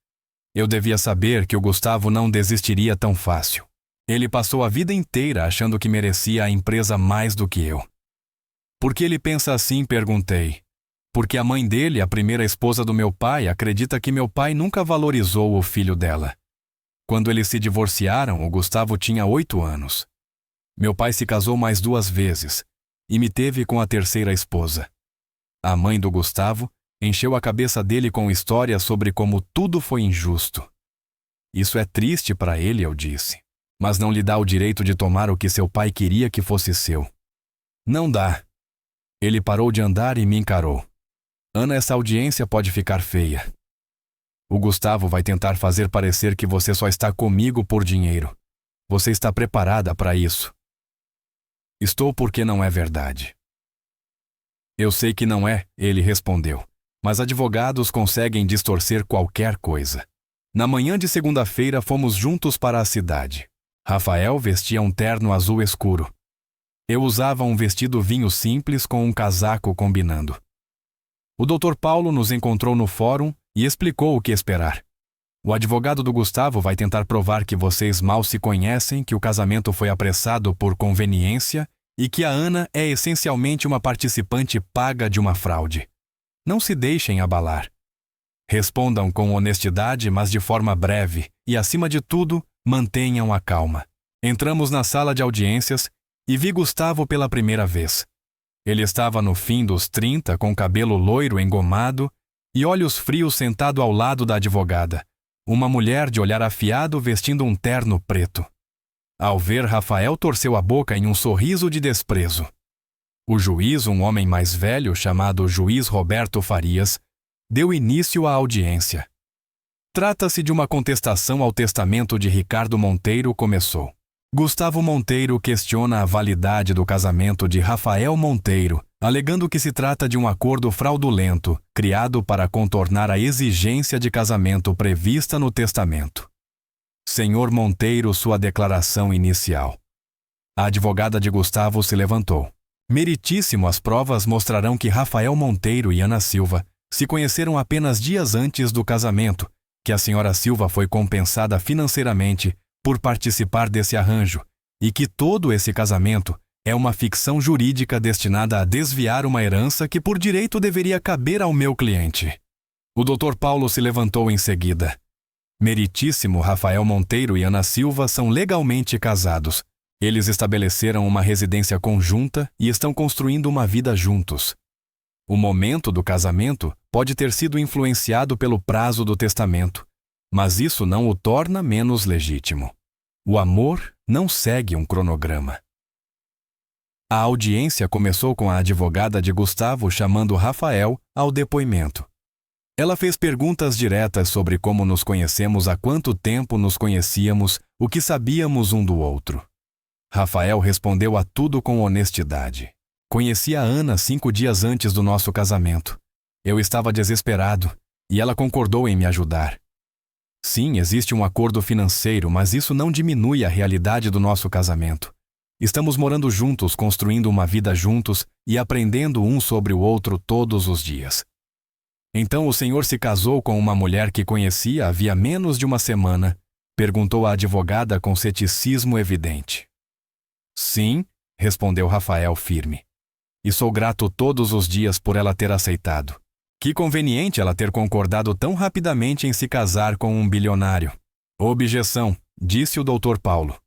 [SPEAKER 1] Eu devia saber que o Gustavo não desistiria tão fácil. Ele passou a vida inteira achando que merecia a empresa mais do que eu. Por que ele pensa assim? Perguntei. Porque a mãe dele, a primeira esposa do meu pai, acredita que meu pai nunca valorizou o filho dela. Quando eles se divorciaram, o Gustavo tinha 8 anos. Meu pai se casou mais 2 vezes e me teve com a terceira esposa. A mãe do Gustavo encheu a cabeça dele com histórias sobre como tudo foi injusto. Isso é triste para ele, eu disse, mas não lhe dá o direito de tomar o que seu pai queria que fosse seu. Não dá. Ele parou de andar e me encarou. Ana, essa audiência pode ficar feia. O Gustavo vai tentar fazer parecer que você só está comigo por dinheiro. Você está preparada para isso? Estou, porque não é verdade. Eu sei que não é, ele respondeu, mas advogados conseguem distorcer qualquer coisa. Na manhã de segunda-feira fomos juntos para a cidade. Rafael vestia um terno azul escuro. Eu usava um vestido vinho simples com um casaco combinando. O Dr. Paulo nos encontrou no fórum e explicou o que esperar. O advogado do Gustavo vai tentar provar que vocês mal se conhecem, que o casamento foi apressado por conveniência e que a Ana é essencialmente uma participante paga de uma fraude. Não se deixem abalar. Respondam com honestidade, mas de forma breve e, acima de tudo, mantenham a calma. Entramos na sala de audiências e vi Gustavo pela primeira vez. Ele estava no fim dos 30, com cabelo loiro engomado e olhos frios, sentado ao lado da advogada, uma mulher de olhar afiado vestindo um terno preto. Ao ver Rafael, torceu a boca em um sorriso de desprezo. O juiz, um homem mais velho, chamado Juiz Roberto Farias, deu início à audiência. Trata-se de uma contestação ao testamento de Ricardo Monteiro, começou. Gustavo Monteiro questiona a validade do casamento de Rafael Monteiro, alegando que se trata de um acordo fraudulento, criado para contornar a exigência de casamento prevista no testamento. Senhor Monteiro, sua declaração inicial. A advogada de Gustavo se levantou. Meritíssimo, as provas mostrarão que Rafael Monteiro e Ana Silva se conheceram apenas dias antes do casamento, que a senhora Silva foi compensada financeiramente por participar desse arranjo, e que todo esse casamento é uma ficção jurídica destinada a desviar uma herança que por direito deveria caber ao meu cliente. O Dr. Paulo se levantou em seguida. Meritíssimo, Rafael Monteiro e Ana Silva são legalmente casados. Eles estabeleceram uma residência conjunta e estão construindo uma vida juntos. O momento do casamento pode ter sido influenciado pelo prazo do testamento, mas isso não o torna menos legítimo. O amor não segue um cronograma. A audiência começou com a advogada de Gustavo chamando Rafael ao depoimento. Ela fez perguntas diretas sobre como nos conhecemos, há quanto tempo nos conhecíamos, o que sabíamos um do outro. Rafael respondeu a tudo com honestidade. Conheci a Ana 5 dias antes do nosso casamento. Eu estava desesperado e ela concordou em me ajudar. Sim, existe um acordo financeiro, mas isso não diminui a realidade do nosso casamento. Estamos morando juntos, construindo uma vida juntos e aprendendo um sobre o outro todos os dias. Então o senhor se casou com uma mulher que conhecia havia menos de uma semana? Perguntou a advogada com ceticismo evidente. Sim, respondeu Rafael firme. E sou grato todos os dias por ela ter aceitado. Que conveniente ela ter concordado tão rapidamente em se casar com um bilionário. Objeção, disse o Dr. Paulo.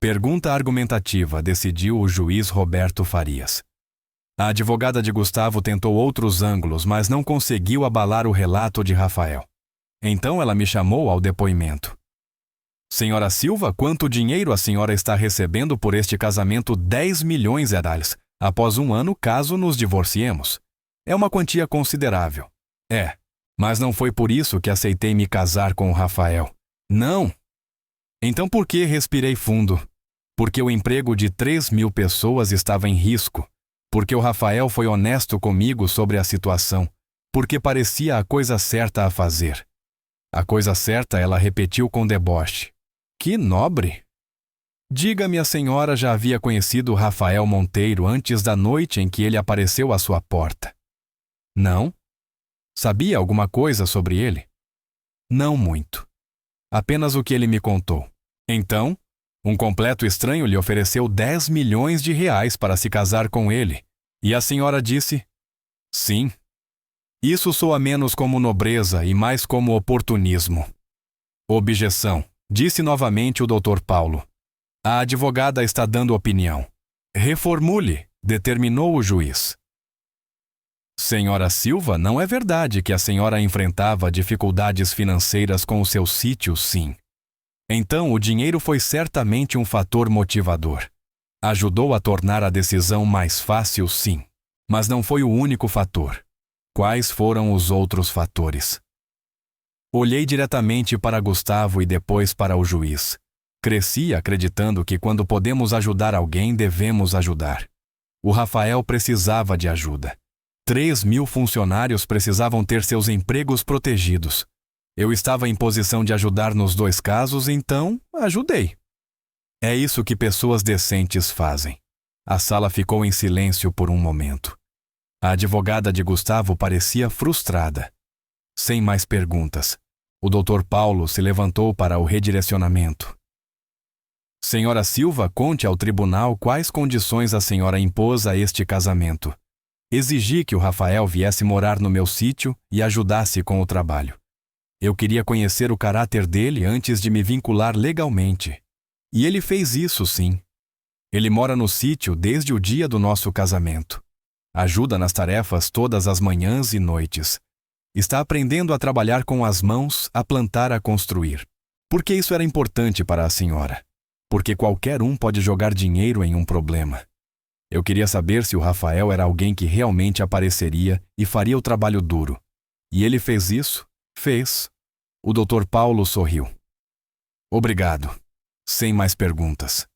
[SPEAKER 1] Pergunta argumentativa, decidiu o juiz Roberto Farias. A advogada de Gustavo tentou outros ângulos, mas não conseguiu abalar o relato de Rafael. Então ela me chamou ao depoimento. Senhora Silva, quanto dinheiro a senhora está recebendo por este casamento? 10 milhões, após 1 ano caso nos divorciemos. É uma quantia considerável. Mas não foi por isso que aceitei me casar com o Rafael. Não! Então por que respirei fundo? Porque o emprego de 3.000 pessoas estava em risco. Porque o Rafael foi honesto comigo sobre a situação. Porque parecia a coisa certa a fazer. A coisa certa ela repetiu com deboche. Que nobre! Diga-me, a senhora já havia conhecido Rafael Monteiro antes da noite em que ele apareceu à sua porta? Não? Sabia alguma coisa sobre ele? Não muito. Apenas o que ele me contou. Então, um completo estranho lhe ofereceu 10 milhões de reais para se casar com ele. E a senhora disse: sim. Isso soa menos como nobreza e mais como oportunismo. Objeção, disse novamente o Dr. Paulo. A advogada está dando opinião. Reformule, determinou o juiz. Senhora Silva, não é verdade que a senhora enfrentava dificuldades financeiras com o seu sítio, sim. Então, o dinheiro foi certamente um fator motivador. Ajudou a tornar a decisão mais fácil, sim. Mas não foi o único fator. Quais foram os outros fatores? Olhei diretamente para Gustavo e depois para o juiz. Cresci acreditando que quando podemos ajudar alguém, devemos ajudar. O Rafael precisava de ajuda. 3.000 funcionários precisavam ter seus empregos protegidos. Eu estava em posição de ajudar nos 2 casos, então ajudei. É isso que pessoas decentes fazem. A sala ficou em silêncio por um momento. A advogada de Gustavo parecia frustrada. Sem mais perguntas, o Dr. Paulo se levantou para o redirecionamento. Senhora Silva, conte ao tribunal quais condições a senhora impôs a este casamento. Exigi que o Rafael viesse morar no meu sítio e ajudasse com o trabalho. Eu queria conhecer o caráter dele antes de me vincular legalmente. E ele fez isso, sim. Ele mora no sítio desde o dia do nosso casamento. Ajuda nas tarefas todas as manhãs e noites. Está aprendendo a trabalhar com as mãos, a plantar, a construir. Por que isso era importante para a senhora? Porque qualquer um pode jogar dinheiro em um problema. Eu queria saber se o Rafael era alguém que realmente apareceria e faria o trabalho duro. E ele fez isso? Fez. O Dr. Paulo sorriu. Obrigado. Sem mais perguntas.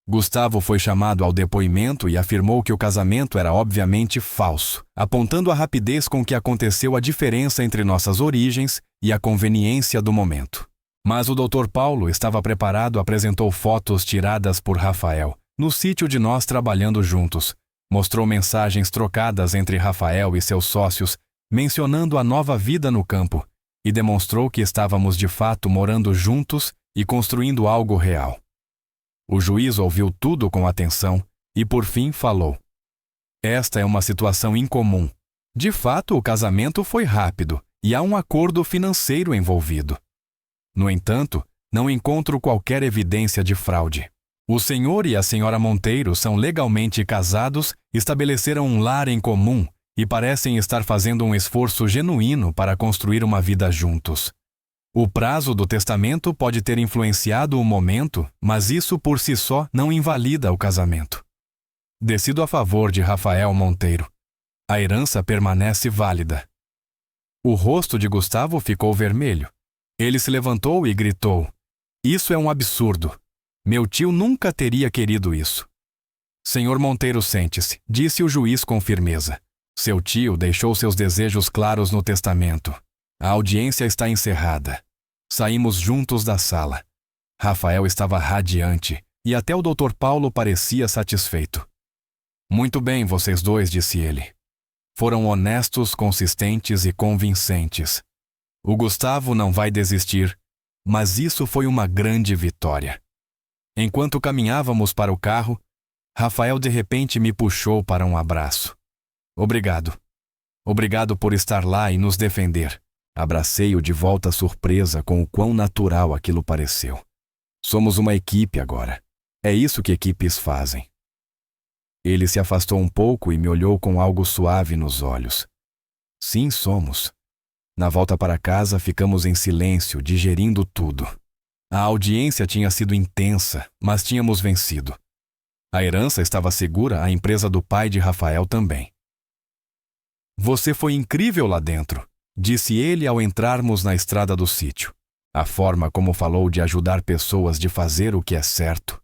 [SPEAKER 1] Gustavo foi chamado ao depoimento e afirmou que o casamento era obviamente falso, apontando a rapidez com que aconteceu a diferença entre nossas origens e a conveniência do momento. Mas o Dr. Paulo estava preparado, apresentou fotos tiradas por Rafael, no sítio de nós trabalhando juntos. Mostrou mensagens trocadas entre Rafael e seus sócios, mencionando a nova vida no campo, e demonstrou que estávamos de fato morando juntos e construindo algo real. O juiz ouviu tudo com atenção e, por fim, falou: esta é uma situação incomum. De fato, o casamento foi rápido e há um acordo financeiro envolvido. No entanto, não encontro qualquer evidência de fraude. O senhor e a senhora Monteiro são legalmente casados, estabeleceram um lar em comum e parecem estar fazendo um esforço genuíno para construir uma vida juntos. O prazo do testamento pode ter influenciado o momento, mas isso por si só não invalida o casamento. Decido a favor de Rafael Monteiro. A herança permanece válida. O rosto de Gustavo ficou vermelho. Ele se levantou e gritou: isso é um absurdo. Meu tio nunca teria querido isso. Senhor Monteiro, sente-se, disse o juiz com firmeza. Seu tio deixou seus desejos claros no testamento. A audiência está encerrada. Saímos juntos da sala. Rafael estava radiante e até o Dr. Paulo parecia satisfeito. Muito bem, vocês dois, disse ele. Foram honestos, consistentes e convincentes. O Gustavo não vai desistir, mas isso foi uma grande vitória. Enquanto caminhávamos para o carro, Rafael de repente me puxou para um abraço. Obrigado. Obrigado por estar lá e nos defender. Abracei-o de volta surpresa com o quão natural aquilo pareceu. Somos uma equipe agora. É isso que equipes fazem. Ele se afastou um pouco e me olhou com algo suave nos olhos. Sim, somos. Na volta para casa, ficamos em silêncio, digerindo tudo. A audiência tinha sido intensa, mas tínhamos vencido. A herança estava segura, a empresa do pai de Rafael também. Você foi incrível lá dentro, disse ele ao entrarmos na estrada do sítio. A forma como falou de ajudar pessoas de fazer o que é certo.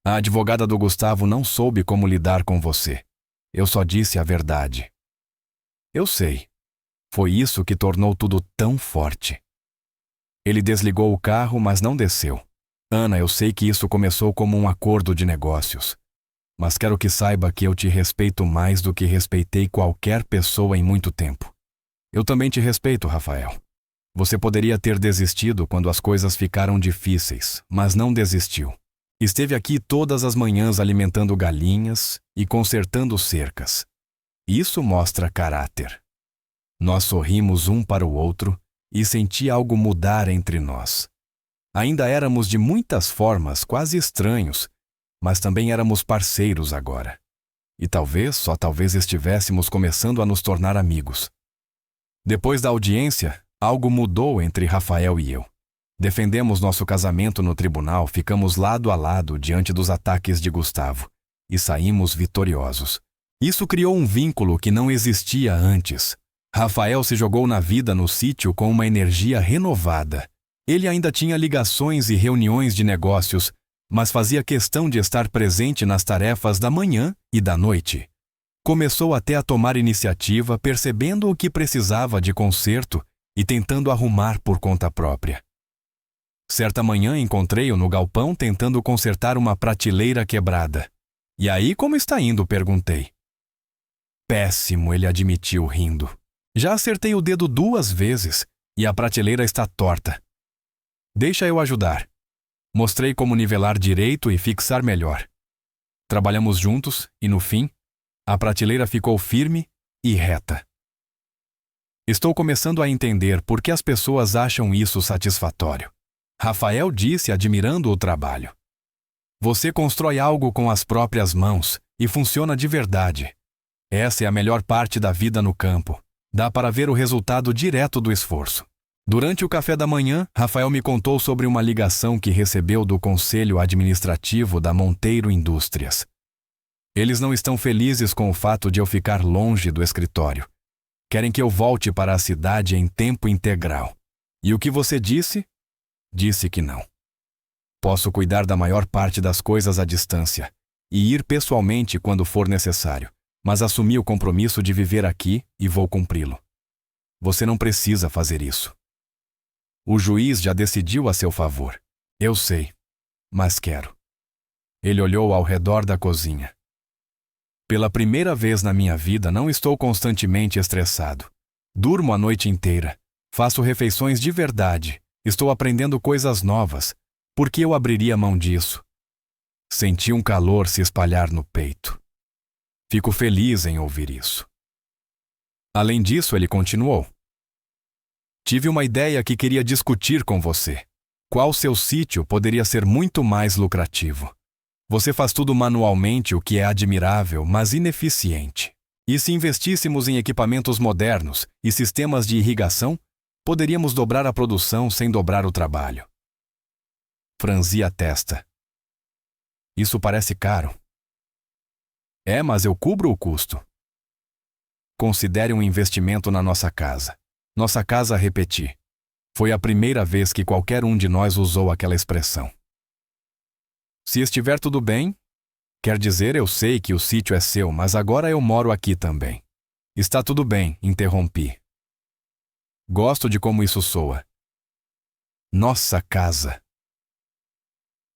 [SPEAKER 1] A advogada do Gustavo não soube como lidar com você. Eu só disse a verdade. Eu sei. Foi isso que tornou tudo tão forte. Ele desligou o carro, mas não desceu. Ana, eu sei que isso começou como um acordo de negócios. Mas quero que saiba que eu te respeito mais do que respeitei qualquer pessoa em muito tempo. Eu também te respeito, Rafael. Você poderia ter desistido quando as coisas ficaram difíceis, mas não desistiu. Esteve aqui todas as manhãs alimentando galinhas e consertando cercas. Isso mostra caráter. Nós sorrimos um para o outro e senti algo mudar entre nós. Ainda éramos de muitas formas quase estranhos, mas também éramos parceiros agora. E talvez, só talvez estivéssemos começando a nos tornar amigos. Depois da audiência, algo mudou entre Rafael e eu. Defendemos nosso casamento no tribunal, ficamos lado a lado diante dos ataques de Gustavo e saímos vitoriosos. Isso criou um vínculo que não existia antes. Rafael se jogou na vida no sítio com uma energia renovada. Ele ainda tinha ligações e reuniões de negócios, mas fazia questão de estar presente nas tarefas da manhã e da noite. Começou até a tomar iniciativa, percebendo o que precisava de conserto e tentando arrumar por conta própria. Certa manhã encontrei-o no galpão tentando consertar uma prateleira quebrada. E aí, como está indo? Perguntei. Péssimo, ele admitiu rindo. Já acertei o dedo 2 vezes e a prateleira está torta. Deixa eu ajudar. Mostrei como nivelar direito e fixar melhor. Trabalhamos juntos e, no fim, a prateleira ficou firme e reta. Estou começando a entender por que as pessoas acham isso satisfatório. Rafael disse admirando o trabalho. Você constrói algo com as próprias mãos e funciona de verdade. Essa é a melhor parte da vida no campo. Dá para ver o resultado direto do esforço. Durante o café da manhã, Rafael me contou sobre uma ligação que recebeu do Conselho Administrativo da Monteiro Indústrias. Eles não estão felizes com o fato de eu ficar longe do escritório. Querem que eu volte para a cidade em tempo integral. E o que você disse? Disse que não. Posso cuidar da maior parte das coisas à distância e ir pessoalmente quando for necessário, mas assumi o compromisso de viver aqui e vou cumpri-lo. Você não precisa fazer isso. O juiz já decidiu a seu favor. Eu sei, mas quero. Ele olhou ao redor da cozinha. Pela primeira vez na minha vida, não estou constantemente estressado. Durmo a noite inteira. Faço refeições de verdade. Estou aprendendo coisas novas. Por que eu abriria mão disso? Senti um calor se espalhar no peito. Fico feliz em ouvir isso. Além disso, ele continuou. Tive uma ideia que queria discutir com você. Qual seu sítio poderia ser muito mais lucrativo? Você faz tudo manualmente, o que é admirável, mas ineficiente. E se investíssemos em equipamentos modernos e sistemas de irrigação, poderíamos dobrar a produção sem dobrar o trabalho. Franzi a testa. Isso parece caro. É, mas eu cubro o custo. Considere um investimento na nossa casa. Nossa casa, repeti. Foi a primeira vez que qualquer um de nós usou aquela expressão. Se estiver tudo bem, quer dizer, eu sei que o sítio é seu, mas agora eu moro aqui também. Está tudo bem, interrompi. Gosto de como isso soa. Nossa casa.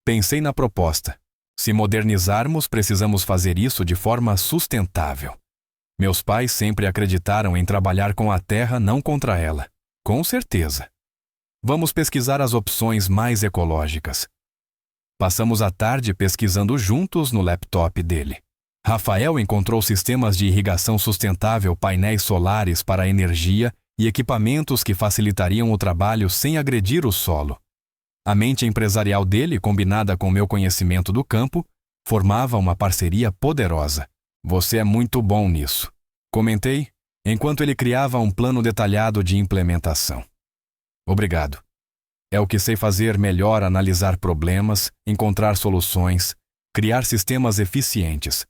[SPEAKER 1] Pensei na proposta. Se modernizarmos, precisamos fazer isso de forma sustentável. Meus pais sempre acreditaram em trabalhar com a terra, não contra ela. Com certeza. Vamos pesquisar as opções mais ecológicas. Passamos a tarde pesquisando juntos no laptop dele. Rafael encontrou sistemas de irrigação sustentável, painéis solares para energia e equipamentos que facilitariam o trabalho sem agredir o solo. A mente empresarial dele, combinada com meu conhecimento do campo, formava uma parceria poderosa. Você é muito bom nisso, comentei, enquanto ele criava um plano detalhado de implementação. Obrigado. É o que sei fazer melhor: analisar problemas, encontrar soluções, Criar sistemas eficientes.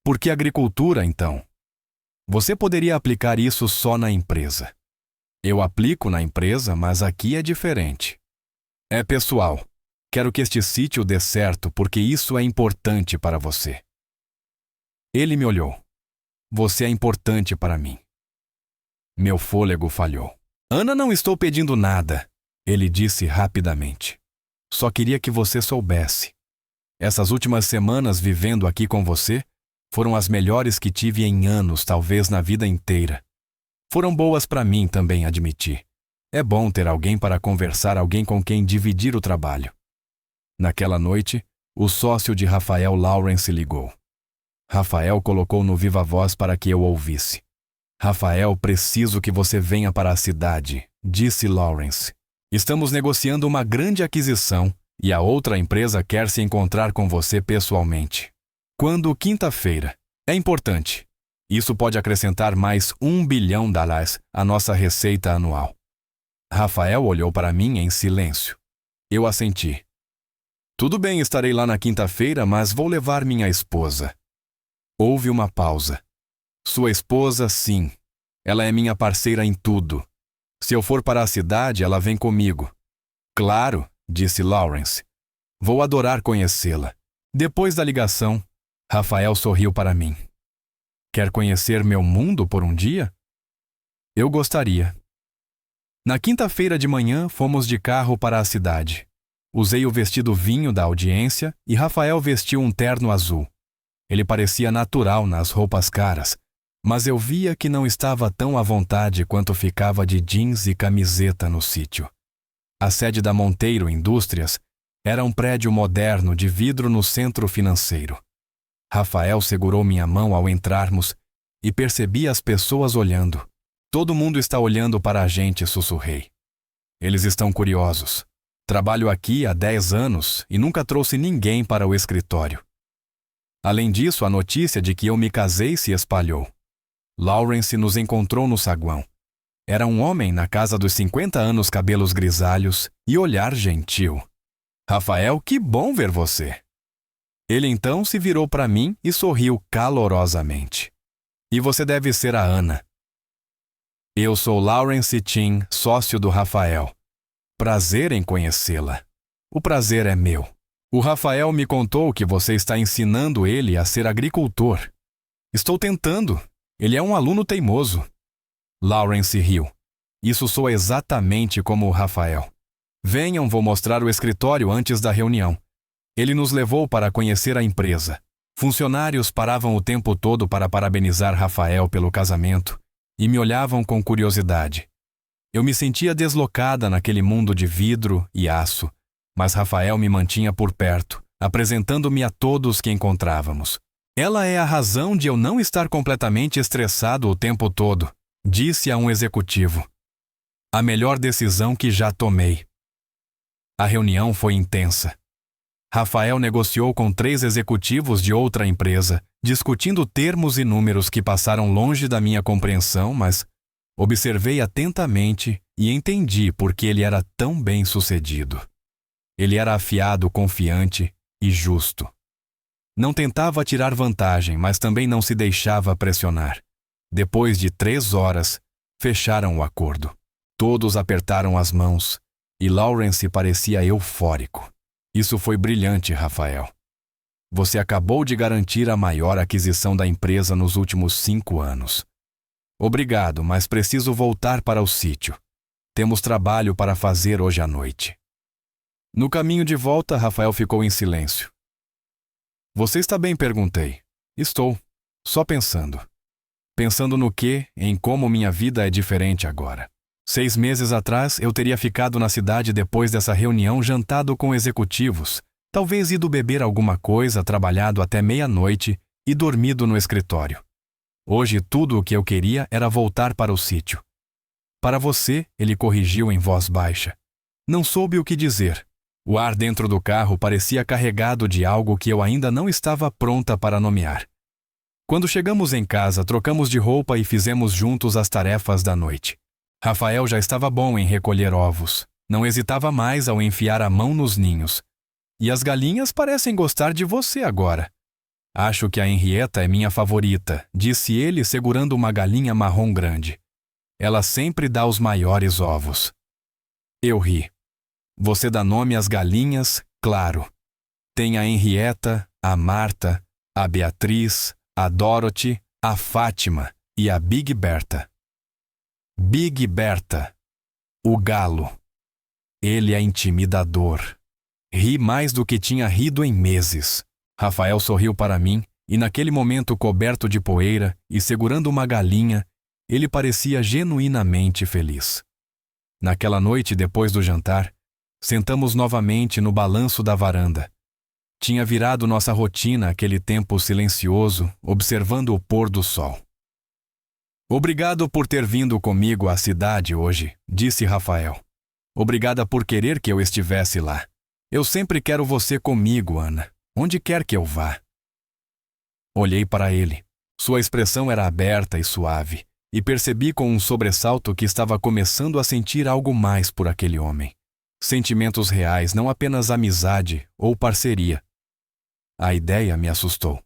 [SPEAKER 1] Por que agricultura, então? Você poderia aplicar isso só na empresa. Eu aplico na empresa, mas aqui é diferente. É pessoal. Quero que este sítio dê certo porque isso é importante para você. Ele me olhou. Você é importante para mim. Meu fôlego falhou. Ana, não estou pedindo nada, ele disse rapidamente. Só queria que você soubesse. Essas últimas semanas vivendo aqui com você foram as melhores que tive em anos, talvez na vida inteira. Foram boas para mim também, admiti. É bom ter alguém para conversar, alguém com quem dividir o trabalho. Naquela noite, o sócio de Rafael, Lawrence, ligou. Rafael colocou no viva-voz para que eu ouvisse. Rafael, preciso que você venha para a cidade, disse Lawrence. Estamos negociando uma grande aquisição e a outra empresa quer se encontrar com você pessoalmente. Quando? Quinta-feira. É importante. Isso pode acrescentar mais $1 bilhão à nossa receita anual. Rafael olhou para mim em silêncio. Eu assenti. Tudo bem, estarei lá na quinta-feira, mas vou levar minha esposa. Houve uma pausa. Sua esposa, sim. Ela é minha parceira em tudo. Se eu for para a cidade, ela vem comigo. Claro, disse Lawrence. Vou adorar conhecê-la. Depois da ligação, Rafael sorriu para mim. Quer conhecer meu mundo por um dia? Eu gostaria. Na quinta-feira de manhã, fomos de carro para a cidade. Usei o vestido vinho da audiência e Rafael vestiu um terno azul. Ele parecia natural nas roupas caras, mas eu via que não estava tão à vontade quanto ficava de jeans e camiseta no sítio. A sede da Monteiro Indústrias era um prédio moderno de vidro no centro financeiro. Rafael segurou minha mão ao entrarmos e percebi as pessoas olhando. Todo mundo está olhando para a gente, sussurrei. Eles estão curiosos. Trabalho aqui há 10 anos e nunca trouxe ninguém para o escritório. Além disso, a notícia de que eu me casei se espalhou. Lawrence nos encontrou no saguão. Era um homem na casa dos 50 anos, cabelos grisalhos e olhar gentil. Rafael, que bom ver você. Ele então se virou para mim e sorriu calorosamente. E você deve ser a Ana. Eu sou Lawrence Chin, sócio do Rafael. Prazer em conhecê-la. O prazer é meu. O Rafael me contou que você está ensinando ele a ser agricultor. Estou tentando. Ele é um aluno teimoso. Lawrence riu. Isso soa exatamente como o Rafael. Venham, vou mostrar o escritório antes da reunião. Ele nos levou para conhecer a empresa. Funcionários paravam o tempo todo para parabenizar Rafael pelo casamento e me olhavam com curiosidade. Eu me sentia deslocada naquele mundo de vidro e aço, mas Rafael me mantinha por perto, apresentando-me a todos que encontrávamos. Ela é a razão de eu não estar completamente estressado o tempo todo, disse a um executivo. A melhor decisão que já tomei. A reunião foi intensa. Rafael negociou com 3 executivos de outra empresa, discutindo termos e números que passaram longe da minha compreensão, mas observei atentamente e entendi por que ele era tão bem-sucedido. Ele era afiado, confiante e justo. Não tentava tirar vantagem, mas também não se deixava pressionar. Depois de 3 horas, fecharam o acordo. Todos apertaram as mãos e Lawrence parecia eufórico. Isso foi brilhante, Rafael. Você acabou de garantir a maior aquisição da empresa nos últimos 5 anos. Obrigado, mas preciso voltar para o sítio. Temos trabalho para fazer hoje à noite. No caminho de volta, Rafael ficou em silêncio. Você está bem? Perguntei. Estou. Só pensando. Pensando no quê? Em como minha vida é diferente agora. 6 meses atrás, eu teria ficado na cidade depois dessa reunião, jantado com executivos, talvez ido beber alguma coisa, trabalhado até meia-noite e dormido no escritório. Hoje, tudo o que eu queria era voltar para o sítio. Para você, ele corrigiu em voz baixa. Não soube o que dizer. O ar dentro do carro parecia carregado de algo que eu ainda não estava pronta para nomear. Quando chegamos em casa, trocamos de roupa e fizemos juntos as tarefas da noite. Rafael já estava bom em recolher ovos. Não hesitava mais ao enfiar a mão nos ninhos. E as galinhas parecem gostar de você agora. Acho que a Henrietta é minha favorita, disse ele segurando uma galinha marrom grande. Ela sempre dá os maiores ovos. Eu ri. Você dá nome às galinhas, claro. Tem a Henrietta, a Marta, a Beatriz, a Dorothy, a Fátima e a Big Berta. Big Berta. O galo. Ele é intimidador. Ri mais do que tinha rido em meses. Rafael sorriu para mim, e naquele momento coberto de poeira e segurando uma galinha, ele parecia genuinamente feliz. Naquela noite, depois do jantar, sentamos novamente no balanço da varanda. Tinha virado nossa rotina aquele tempo silencioso, observando o pôr do sol. Obrigado por ter vindo comigo à cidade hoje, disse Rafael. Obrigada por querer que eu estivesse lá. Eu sempre quero você comigo, Ana. Onde quer que eu vá. Olhei para ele. Sua expressão era aberta e suave, e percebi com um sobressalto que estava começando a sentir algo mais por aquele homem. Sentimentos reais, não apenas amizade ou parceria. A ideia me assustou.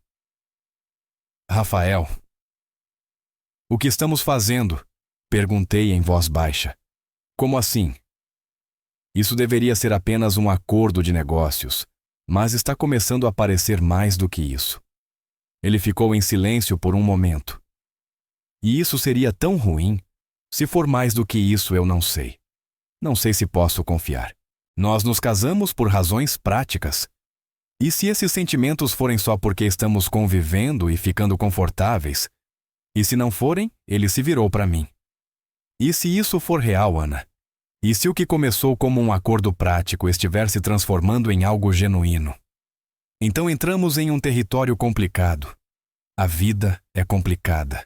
[SPEAKER 1] Rafael. O que estamos fazendo? Perguntei em voz baixa. Como assim? Isso deveria ser apenas um acordo de negócios. Mas está começando a parecer mais do que isso. Ele ficou em silêncio por um momento. E isso seria tão ruim? Se for mais do que isso, eu não sei. Não sei se posso confiar. Nós nos casamos por razões práticas. E se esses sentimentos forem só porque estamos convivendo e ficando confortáveis? E se não forem, ele se virou para mim. E se isso for real, Ana? E se o que começou como um acordo prático estiver se transformando em algo genuíno? Então entramos em um território complicado. A vida é complicada.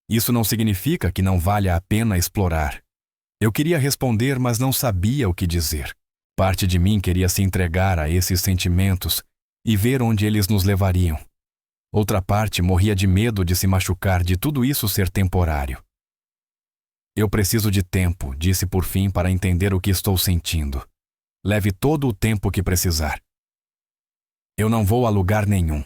[SPEAKER 1] Isso não significa que não valha a pena explorar. Eu queria responder, mas não sabia o que dizer. Parte de mim queria se entregar a esses sentimentos e ver onde eles nos levariam. Outra parte morria de medo de se machucar, de tudo isso ser temporário. Eu preciso de tempo, disse por fim, para entender o que estou sentindo. Leve todo o tempo que precisar. Eu não vou a lugar nenhum.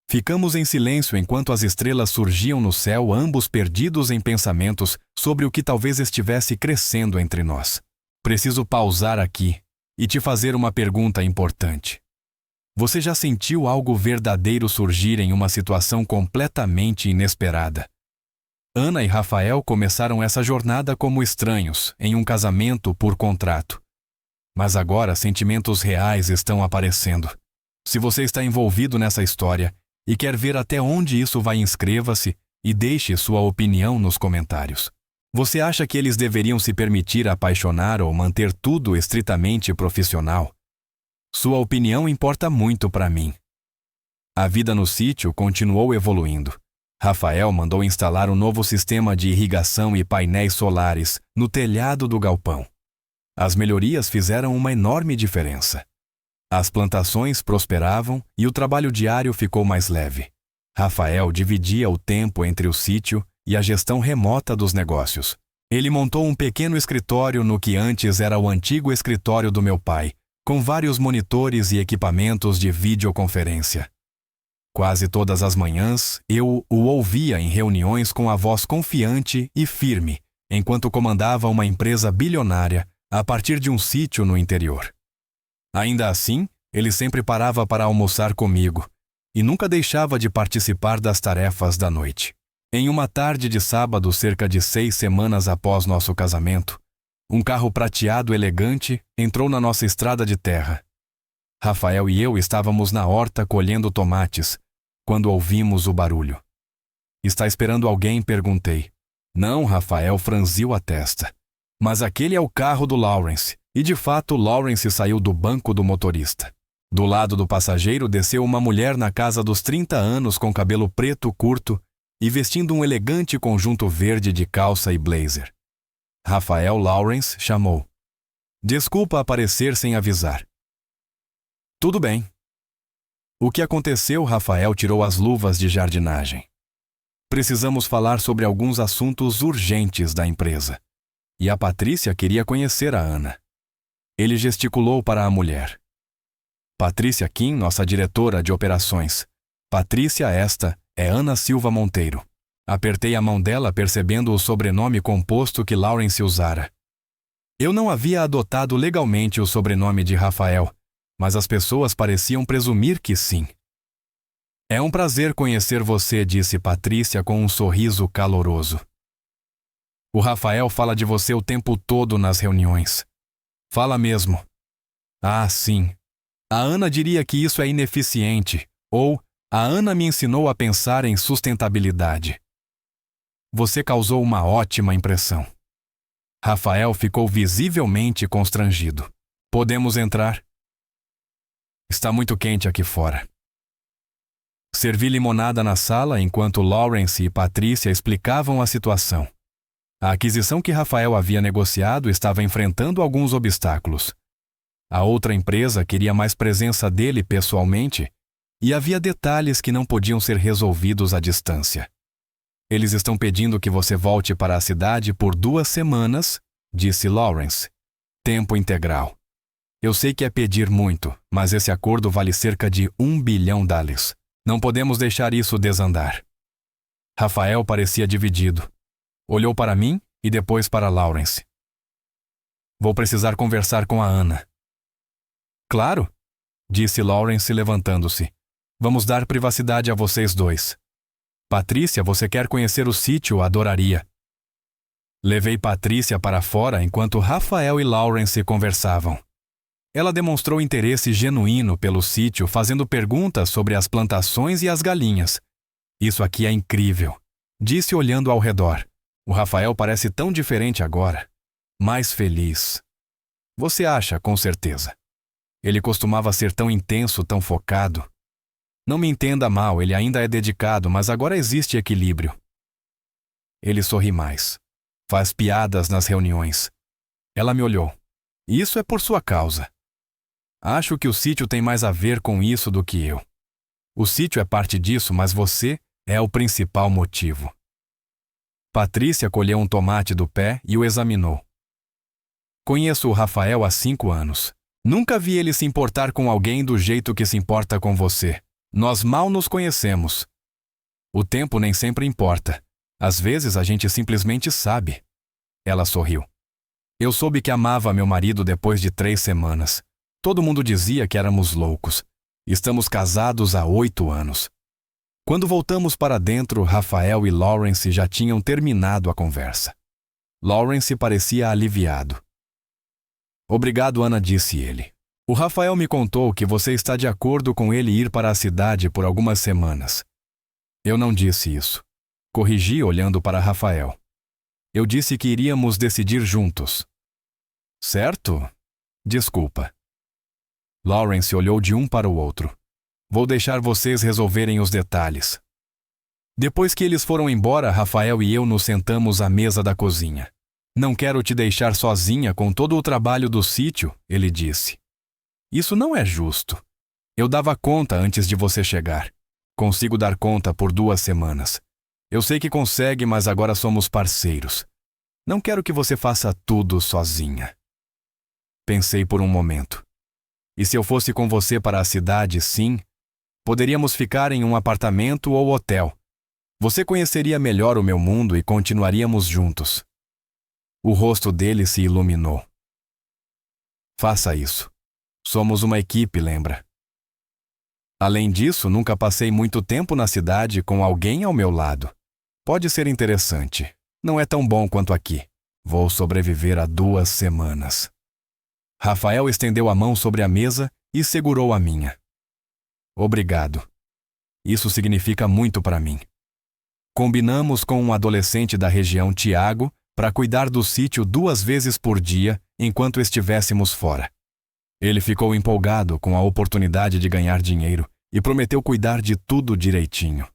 [SPEAKER 1] Ficamos em silêncio enquanto as estrelas surgiam no céu, ambos perdidos em pensamentos sobre o que talvez estivesse crescendo entre nós. Preciso pausar aqui e te fazer uma pergunta importante. Você já sentiu algo verdadeiro surgir em uma situação completamente inesperada? Ana e Rafael começaram essa jornada como estranhos, em um casamento por contrato. Mas agora sentimentos reais estão aparecendo. Se você está envolvido nessa história e quer ver até onde isso vai, inscreva-se e deixe sua opinião nos comentários. Você acha que eles deveriam se permitir apaixonar ou manter tudo estritamente profissional? Sua opinião importa muito para mim. A vida no sítio continuou evoluindo. Rafael mandou instalar um novo sistema de irrigação e painéis solares no telhado do galpão. As melhorias fizeram uma enorme diferença. As plantações prosperavam e o trabalho diário ficou mais leve. Rafael dividia o tempo entre o sítio e a gestão remota dos negócios. Ele montou um pequeno escritório no que antes era o antigo escritório do meu pai, com vários monitores e equipamentos de videoconferência. Quase todas as manhãs, eu o ouvia em reuniões com a voz confiante e firme, enquanto comandava uma empresa bilionária a partir de um sítio no interior. Ainda assim, ele sempre parava para almoçar comigo e nunca deixava de participar das tarefas da noite. Em uma tarde de sábado, cerca de 6 semanas após nosso casamento, um carro prateado elegante entrou na nossa estrada de terra. Rafael e eu estávamos na horta colhendo tomates, quando ouvimos o barulho. Está esperando alguém? Perguntei. Não, Rafael franziu a testa. Mas aquele é o carro do Lawrence. E de fato, Lawrence saiu do banco do motorista. Do lado do passageiro desceu uma mulher na casa dos 30 anos com cabelo preto curto e vestindo um elegante conjunto verde de calça e blazer. Rafael Lawrence chamou. Desculpa aparecer sem avisar. Tudo bem. O que aconteceu? Rafael tirou as luvas de jardinagem. Precisamos falar sobre alguns assuntos urgentes da empresa. E a Patrícia queria conhecer a Ana. Ele gesticulou para a mulher. Patrícia Kim, nossa diretora de operações. Patrícia, esta é Ana Silva Monteiro. Apertei a mão dela percebendo o sobrenome composto que Lawrence usara. Eu não havia adotado legalmente o sobrenome de Rafael, mas as pessoas pareciam presumir que sim. É um prazer conhecer você, disse Patrícia com um sorriso caloroso. O Rafael fala de você o tempo todo nas reuniões. Fala mesmo. Ah, sim. A Ana diria que isso é ineficiente, ou a Ana me ensinou a pensar em sustentabilidade. Você causou uma ótima impressão. Rafael ficou visivelmente constrangido. Podemos entrar? Está muito quente aqui fora. Servi limonada na sala enquanto Lawrence e Patrícia explicavam a situação. A aquisição que Rafael havia negociado estava enfrentando alguns obstáculos. A outra empresa queria mais presença dele pessoalmente e havia detalhes que não podiam ser resolvidos à distância. Eles estão pedindo que você volte para a cidade por 2 semanas, disse Lawrence. Tempo integral. Eu sei que é pedir muito, mas esse acordo vale cerca de $1 bilhão. Não podemos deixar isso desandar. Rafael parecia dividido. Olhou para mim e depois para Lawrence. Vou precisar conversar com a Ana. Claro, disse Lawrence levantando-se. Vamos dar privacidade a vocês dois. Patrícia, você quer conhecer o sítio? Adoraria. Levei Patrícia para fora enquanto Rafael e Lawrence conversavam. Ela demonstrou interesse genuíno pelo sítio, fazendo perguntas sobre as plantações e as galinhas. Isso aqui é incrível, disse olhando ao redor. O Rafael parece tão diferente agora. Mais feliz. Você acha, com certeza. Ele costumava ser tão intenso, tão focado. Não me entenda mal, ele ainda é dedicado, mas agora existe equilíbrio. Ele sorri mais. Faz piadas nas reuniões. Ela me olhou. Isso é por sua causa. Acho que o sítio tem mais a ver com isso do que eu. O sítio é parte disso, mas você é o principal motivo. Patrícia colheu um tomate do pé e o examinou. Conheço o Rafael há 5 anos. Nunca vi ele se importar com alguém do jeito que se importa com você. Nós mal nos conhecemos. O tempo nem sempre importa. Às vezes a gente simplesmente sabe. Ela sorriu. Eu soube que amava meu marido depois de 3 semanas. Todo mundo dizia que éramos loucos. Estamos casados há 8 anos. Quando voltamos para dentro, Rafael e Lawrence já tinham terminado a conversa. Lawrence parecia aliviado. Obrigado, Ana, disse ele. O Rafael me contou que você está de acordo com ele ir para a cidade por algumas semanas. Eu não disse isso. Corrigi olhando para Rafael. Eu disse que iríamos decidir juntos. Certo? Desculpa. Lawrence olhou de um para o outro. Vou deixar vocês resolverem os detalhes. Depois que eles foram embora, Rafael e eu nos sentamos à mesa da cozinha. Não quero te deixar sozinha com todo o trabalho do sítio, ele disse. Isso não é justo. Eu dava conta antes de você chegar. Consigo dar conta por 2 semanas. Eu sei que consegue, mas agora somos parceiros. Não quero que você faça tudo sozinha. Pensei por um momento. E se eu fosse com você para a cidade, sim, poderíamos ficar em um apartamento ou hotel. Você conheceria melhor o meu mundo e continuaríamos juntos. O rosto dele se iluminou. Faça isso. Somos uma equipe, lembra? Além disso, nunca passei muito tempo na cidade com alguém ao meu lado. Pode ser interessante. Não é tão bom quanto aqui. Vou sobreviver a 2 semanas. Rafael estendeu a mão sobre a mesa e segurou a minha. Obrigado. Isso significa muito para mim. Combinamos com um adolescente da região, Tiago, para cuidar do sítio 2 vezes por dia enquanto estivéssemos fora. Ele ficou empolgado com a oportunidade de ganhar dinheiro e prometeu cuidar de tudo direitinho.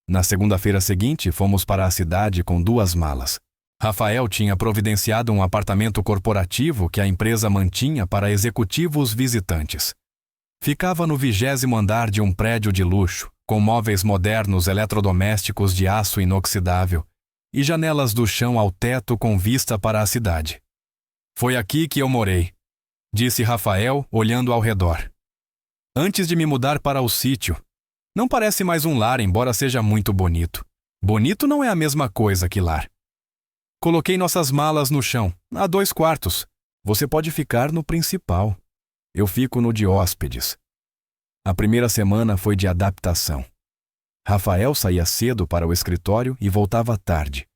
[SPEAKER 1] Na segunda-feira seguinte, fomos para a cidade com 2 malas. Rafael tinha providenciado um apartamento corporativo que a empresa mantinha para executivos visitantes. Ficava no 20º andar de um prédio de luxo, com móveis modernos eletrodomésticos de aço inoxidável e janelas do chão ao teto com vista para a cidade. Foi aqui que eu morei, disse Rafael, olhando ao redor. Antes de me mudar para o sítio, não parece mais um lar, embora seja muito bonito. Bonito não é a mesma coisa que lar. Coloquei nossas malas no chão, a 2 quartos. Você pode ficar no principal. Eu fico no de hóspedes. A primeira semana foi de adaptação. Rafael saía cedo para o escritório e voltava tarde.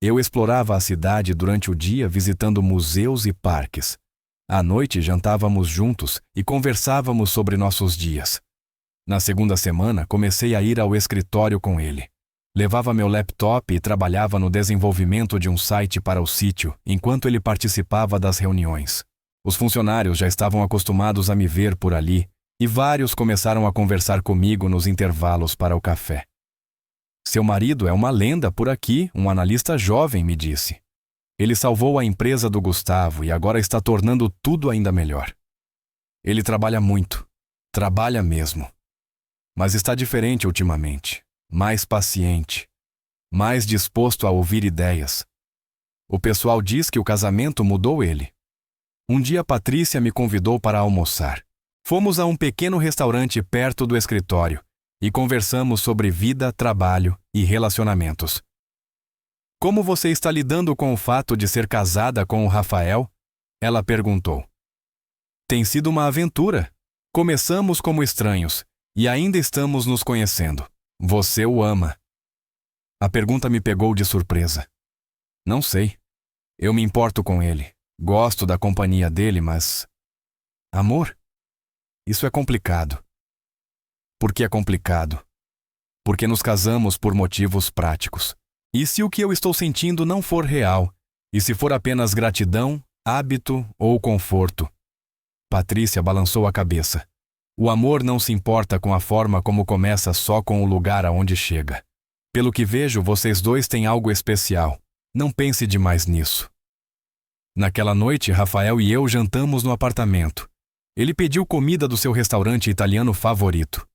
[SPEAKER 1] Eu explorava a cidade durante o dia visitando museus e parques. À noite jantávamos juntos e conversávamos sobre nossos dias. Na segunda semana comecei a ir ao escritório com ele. Levava meu laptop e trabalhava no desenvolvimento de um site para o sítio, enquanto ele participava das reuniões. Os funcionários já estavam acostumados a me ver por ali, e vários começaram a conversar comigo nos intervalos para o café. Seu marido é uma lenda por aqui, um analista jovem, me disse. Ele salvou a empresa do Gustavo e agora está tornando tudo ainda melhor. Ele trabalha muito, trabalha mesmo. Mas está diferente ultimamente, mais paciente, mais disposto a ouvir ideias. O pessoal diz que o casamento mudou ele. Um dia Patrícia me convidou para almoçar. Fomos a um pequeno restaurante perto do escritório e conversamos sobre vida, trabalho e relacionamentos. Como você está lidando com o fato de ser casada com o Rafael? Ela perguntou. Tem sido uma aventura. Começamos como estranhos e ainda estamos nos conhecendo. Você o ama. A pergunta me pegou de surpresa. Não sei. Eu me importo com ele. Gosto da companhia dele, mas... Amor? Isso é complicado. Por que é complicado? Porque nos casamos por motivos práticos. E se o que eu estou sentindo não for real? E se for apenas gratidão, hábito ou conforto? Patrícia balançou a cabeça. O amor não se importa com a forma como começa, só com o lugar aonde chega. Pelo que vejo, vocês dois têm algo especial. Não pense demais nisso. Naquela noite, Rafael e eu jantamos no apartamento. Ele pediu comida do seu restaurante italiano favorito.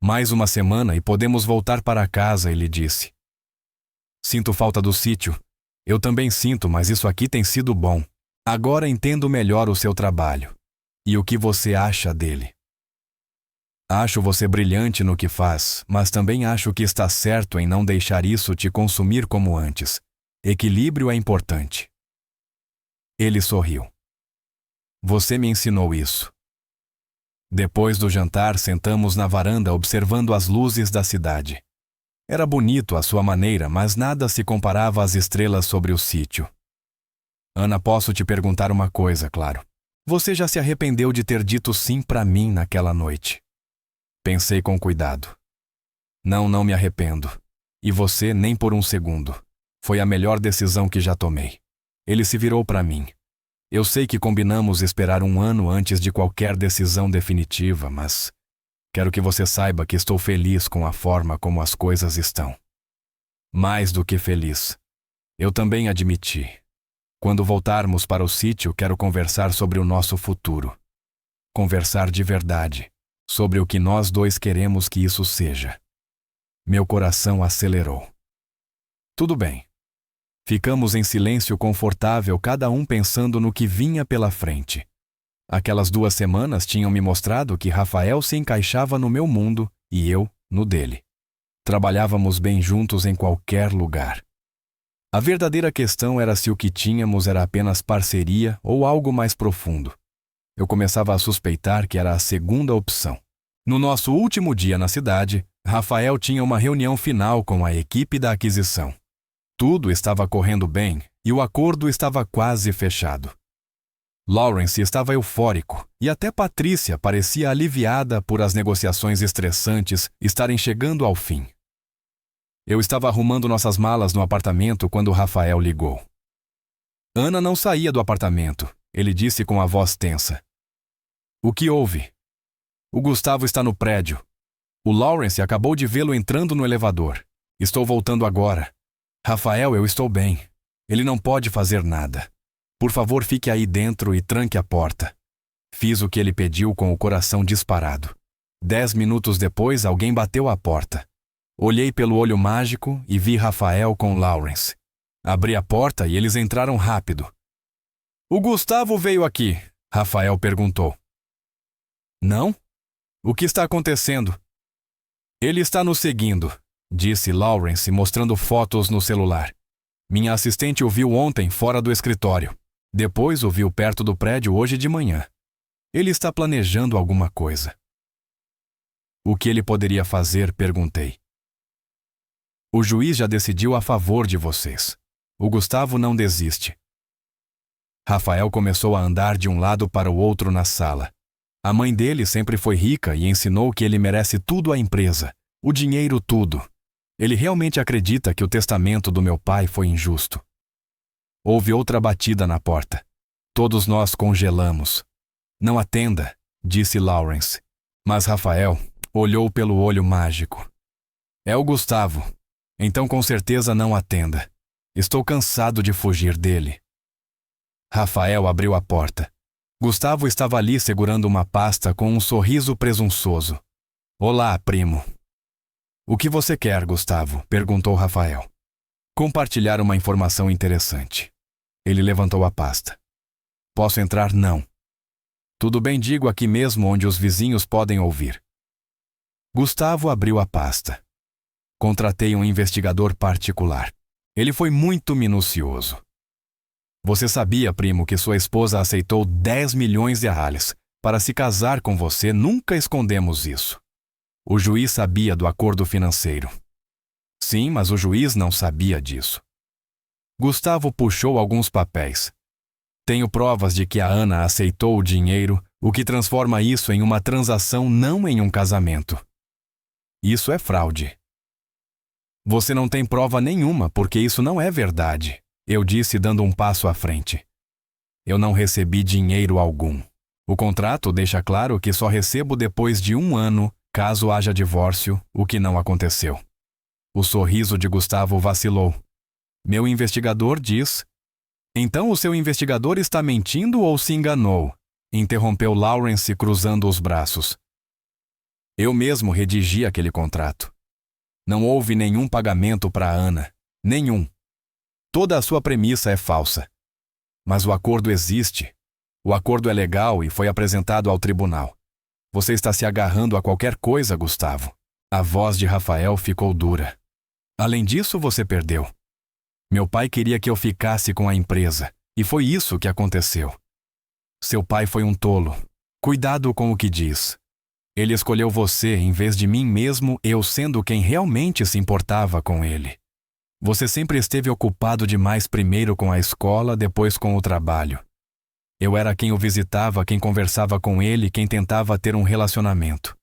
[SPEAKER 1] Mais uma semana e podemos voltar para casa, ele disse. Sinto falta do sítio. Eu também sinto, mas isso aqui tem sido bom. Agora entendo melhor o seu trabalho. E o que você acha dele? Acho você brilhante no que faz, mas também acho que está certo em não deixar isso te consumir como antes. Equilíbrio é importante. Ele sorriu. Você me ensinou isso. Depois do jantar, sentamos na varanda observando as luzes da cidade. Era bonito à sua maneira, mas nada se comparava às estrelas sobre o sítio. Ana, posso te perguntar uma coisa, claro. Você já se arrependeu de ter dito sim para mim naquela noite? Pensei com cuidado. Não me arrependo. E você nem por um segundo. Foi a melhor decisão que já tomei. Ele se virou para mim. Eu sei que combinamos esperar 1 ano antes de qualquer decisão definitiva, mas quero que você saiba que estou feliz com a forma como as coisas estão. Mais do que feliz. Eu também admiti. Quando voltarmos para o sítio, quero conversar sobre o nosso futuro. Conversar de verdade, sobre o que nós dois queremos que isso seja. Meu coração acelerou. Tudo bem. Ficamos em silêncio confortável, cada um pensando no que vinha pela frente. Aquelas 2 semanas tinham me mostrado que Rafael se encaixava no meu mundo e eu no dele. Trabalhávamos bem juntos em qualquer lugar. A verdadeira questão era se o que tínhamos era apenas parceria ou algo mais profundo. Eu começava a suspeitar que era a segunda opção. No nosso último dia na cidade, Rafael tinha uma reunião final com a equipe da aquisição. Tudo estava correndo bem e o acordo estava quase fechado. Lawrence estava eufórico e até Patrícia parecia aliviada por as negociações estressantes estarem chegando ao fim. Eu estava arrumando nossas malas no apartamento quando Rafael ligou. Ana não saía do apartamento, ele disse com a voz tensa. O que houve? O Gustavo está no prédio. O Lawrence acabou de vê-lo entrando no elevador. Estou voltando agora. Rafael, eu estou bem. Ele não pode fazer nada. Por favor, fique aí dentro e tranque a porta. Fiz o que ele pediu com o coração disparado. 10 minutos depois, alguém bateu à porta. Olhei pelo olho mágico e vi Rafael com Lawrence. Abri a porta e eles entraram rápido. O Gustavo veio aqui, Rafael perguntou. Não? O que está acontecendo? Ele está nos seguindo, disse Lawrence, mostrando fotos no celular. Minha assistente o viu ontem fora do escritório. Depois o viu perto do prédio hoje de manhã. Ele está planejando alguma coisa. O que ele poderia fazer? Perguntei. O juiz já decidiu a favor de vocês. O Gustavo não desiste. Rafael começou a andar de um lado para o outro na sala. A mãe dele sempre foi rica e ensinou que ele merece tudo à empresa, o dinheiro tudo. Ele realmente acredita que o testamento do meu pai foi injusto. Houve outra batida na porta. Todos nós congelamos. Não atenda, disse Lawrence. Mas Rafael olhou pelo olho mágico. É o Gustavo. Então com certeza não atenda. Estou cansado de fugir dele. Rafael abriu a porta. Gustavo estava ali segurando uma pasta com um sorriso presunçoso. Olá, primo. O que você quer, Gustavo? Perguntou Rafael. Compartilhar uma informação interessante. Ele levantou a pasta. Posso entrar? Não. Tudo bem, digo aqui mesmo onde os vizinhos podem ouvir. Gustavo abriu a pasta. Contratei um investigador particular. Ele foi muito minucioso. Você sabia, primo, que sua esposa aceitou 10 milhões de reais para se casar com você? Nunca escondemos isso. O juiz sabia do acordo financeiro. Sim, mas o juiz não sabia disso. Gustavo puxou alguns papéis. Tenho provas de que a Ana aceitou o dinheiro, o que transforma isso em uma transação, não em um casamento. Isso é fraude. Você não tem prova nenhuma, porque isso não é verdade, eu disse dando um passo à frente. Eu não recebi dinheiro algum. O contrato deixa claro que só recebo depois de 1 ano, caso haja divórcio, o que não aconteceu. O sorriso de Gustavo vacilou. Meu investigador diz... Então o seu investigador está mentindo ou se enganou? Interrompeu Lawrence cruzando os braços. Eu mesmo redigi aquele contrato. Não houve nenhum pagamento para Ana. Nenhum. Toda a sua premissa é falsa. Mas o acordo existe. O acordo é legal e foi apresentado ao tribunal. Você está se agarrando a qualquer coisa, Gustavo. A voz de Rafael ficou dura. Além disso, você perdeu. Meu pai queria que eu ficasse com a empresa, e foi isso que aconteceu. Seu pai foi um tolo. Cuidado com o que diz. Ele escolheu você em vez de mim mesmo, eu sendo quem realmente se importava com ele. Você sempre esteve ocupado demais, primeiro com a escola, depois com o trabalho. Eu era quem o visitava, quem conversava com ele, quem tentava ter um relacionamento.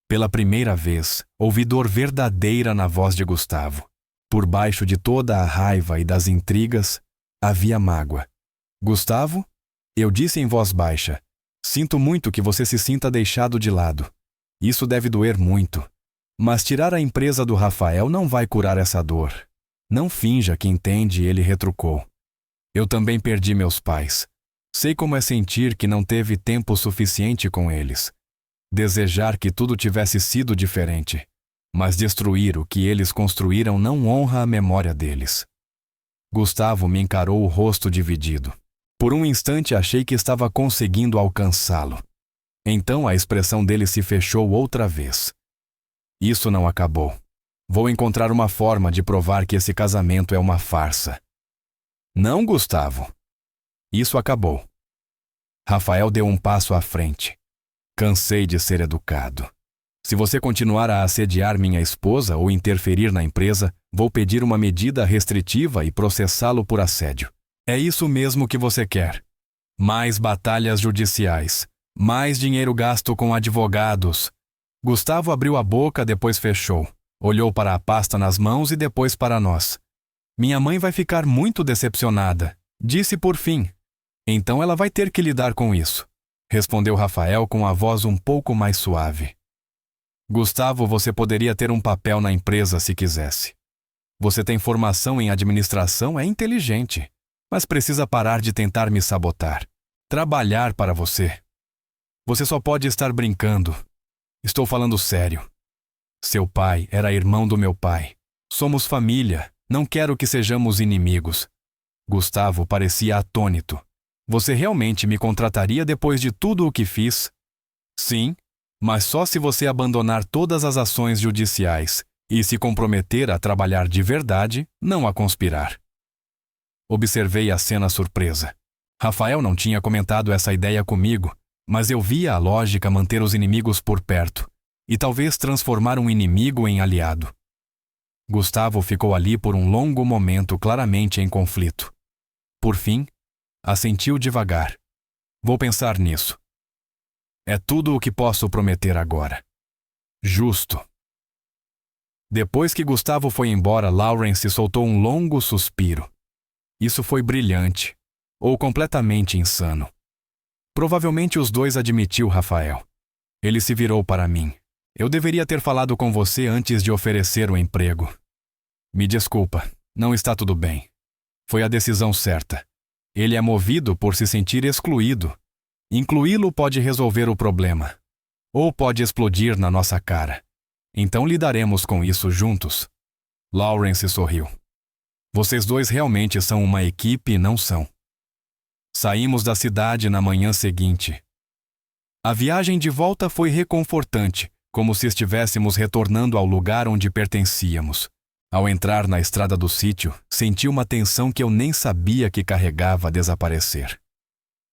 [SPEAKER 1] Pela primeira vez, ouvi dor verdadeira na voz de Gustavo. Por baixo de toda a raiva e das intrigas, havia mágoa. Gustavo? Eu disse em voz baixa. Sinto muito que você se sinta deixado de lado. Isso deve doer muito. Mas tirar a empresa do Rafael não vai curar essa dor. Não finja que entende, ele retrucou. Eu também perdi meus pais. Sei como é sentir que não teve tempo suficiente com eles. Desejar que tudo tivesse sido diferente. Mas destruir o que eles construíram não honra a memória deles. Gustavo me encarou, o rosto dividido. Por um instante achei que estava conseguindo alcançá-lo. Então a expressão dele se fechou outra vez. Isso não acabou. Vou encontrar uma forma de provar que esse casamento é uma farsa. Não, Gustavo. Isso acabou. Rafael deu um passo à frente. Cansei de ser educado. Se você continuar a assediar minha esposa ou interferir na empresa, vou pedir uma medida restritiva e processá-lo por assédio. É isso mesmo que você quer. Mais batalhas judiciais. Mais dinheiro gasto com advogados. Gustavo abriu a boca, depois fechou. Olhou para a pasta nas mãos e depois para nós. Minha mãe vai ficar muito decepcionada, disse por fim. Então ela vai ter que lidar com isso, respondeu Rafael com a voz um pouco mais suave. Gustavo, você poderia ter um papel na empresa se quisesse. Você tem formação em administração, é inteligente. Mas precisa parar de tentar me sabotar. Trabalhar para você. Você só pode estar brincando. Estou falando sério. Seu pai era irmão do meu pai. Somos família. Não quero que sejamos inimigos. Gustavo parecia atônito. Você realmente me contrataria depois de tudo o que fiz? Sim. Mas só se você abandonar todas as ações judiciais e se comprometer a trabalhar de verdade, não a conspirar. Observei a cena surpresa. Rafael não tinha comentado essa ideia comigo, mas eu via a lógica manter os inimigos por perto e talvez transformar um inimigo em aliado. Gustavo ficou ali por um longo momento, claramente em conflito. Por fim, assentiu devagar. Vou pensar nisso. É tudo o que posso prometer agora. Justo. Depois que Gustavo foi embora, Lawrence soltou um longo suspiro. Isso foi brilhante, ou completamente insano. Provavelmente os dois admitiu Rafael. Ele se virou para mim. Eu deveria ter falado com você antes de oferecer o emprego. Me desculpa, não está tudo bem. Foi a decisão certa. Ele é movido por se sentir excluído. Incluí-lo pode resolver o problema. Ou pode explodir na nossa cara. Então lidaremos com isso juntos. Lawrence sorriu. Vocês dois realmente são uma equipe, não são? Saímos da cidade na manhã seguinte. A viagem de volta foi reconfortante, como se estivéssemos retornando ao lugar onde pertencíamos. Ao entrar na estrada do sítio, senti uma tensão que eu nem sabia que carregava a desaparecer.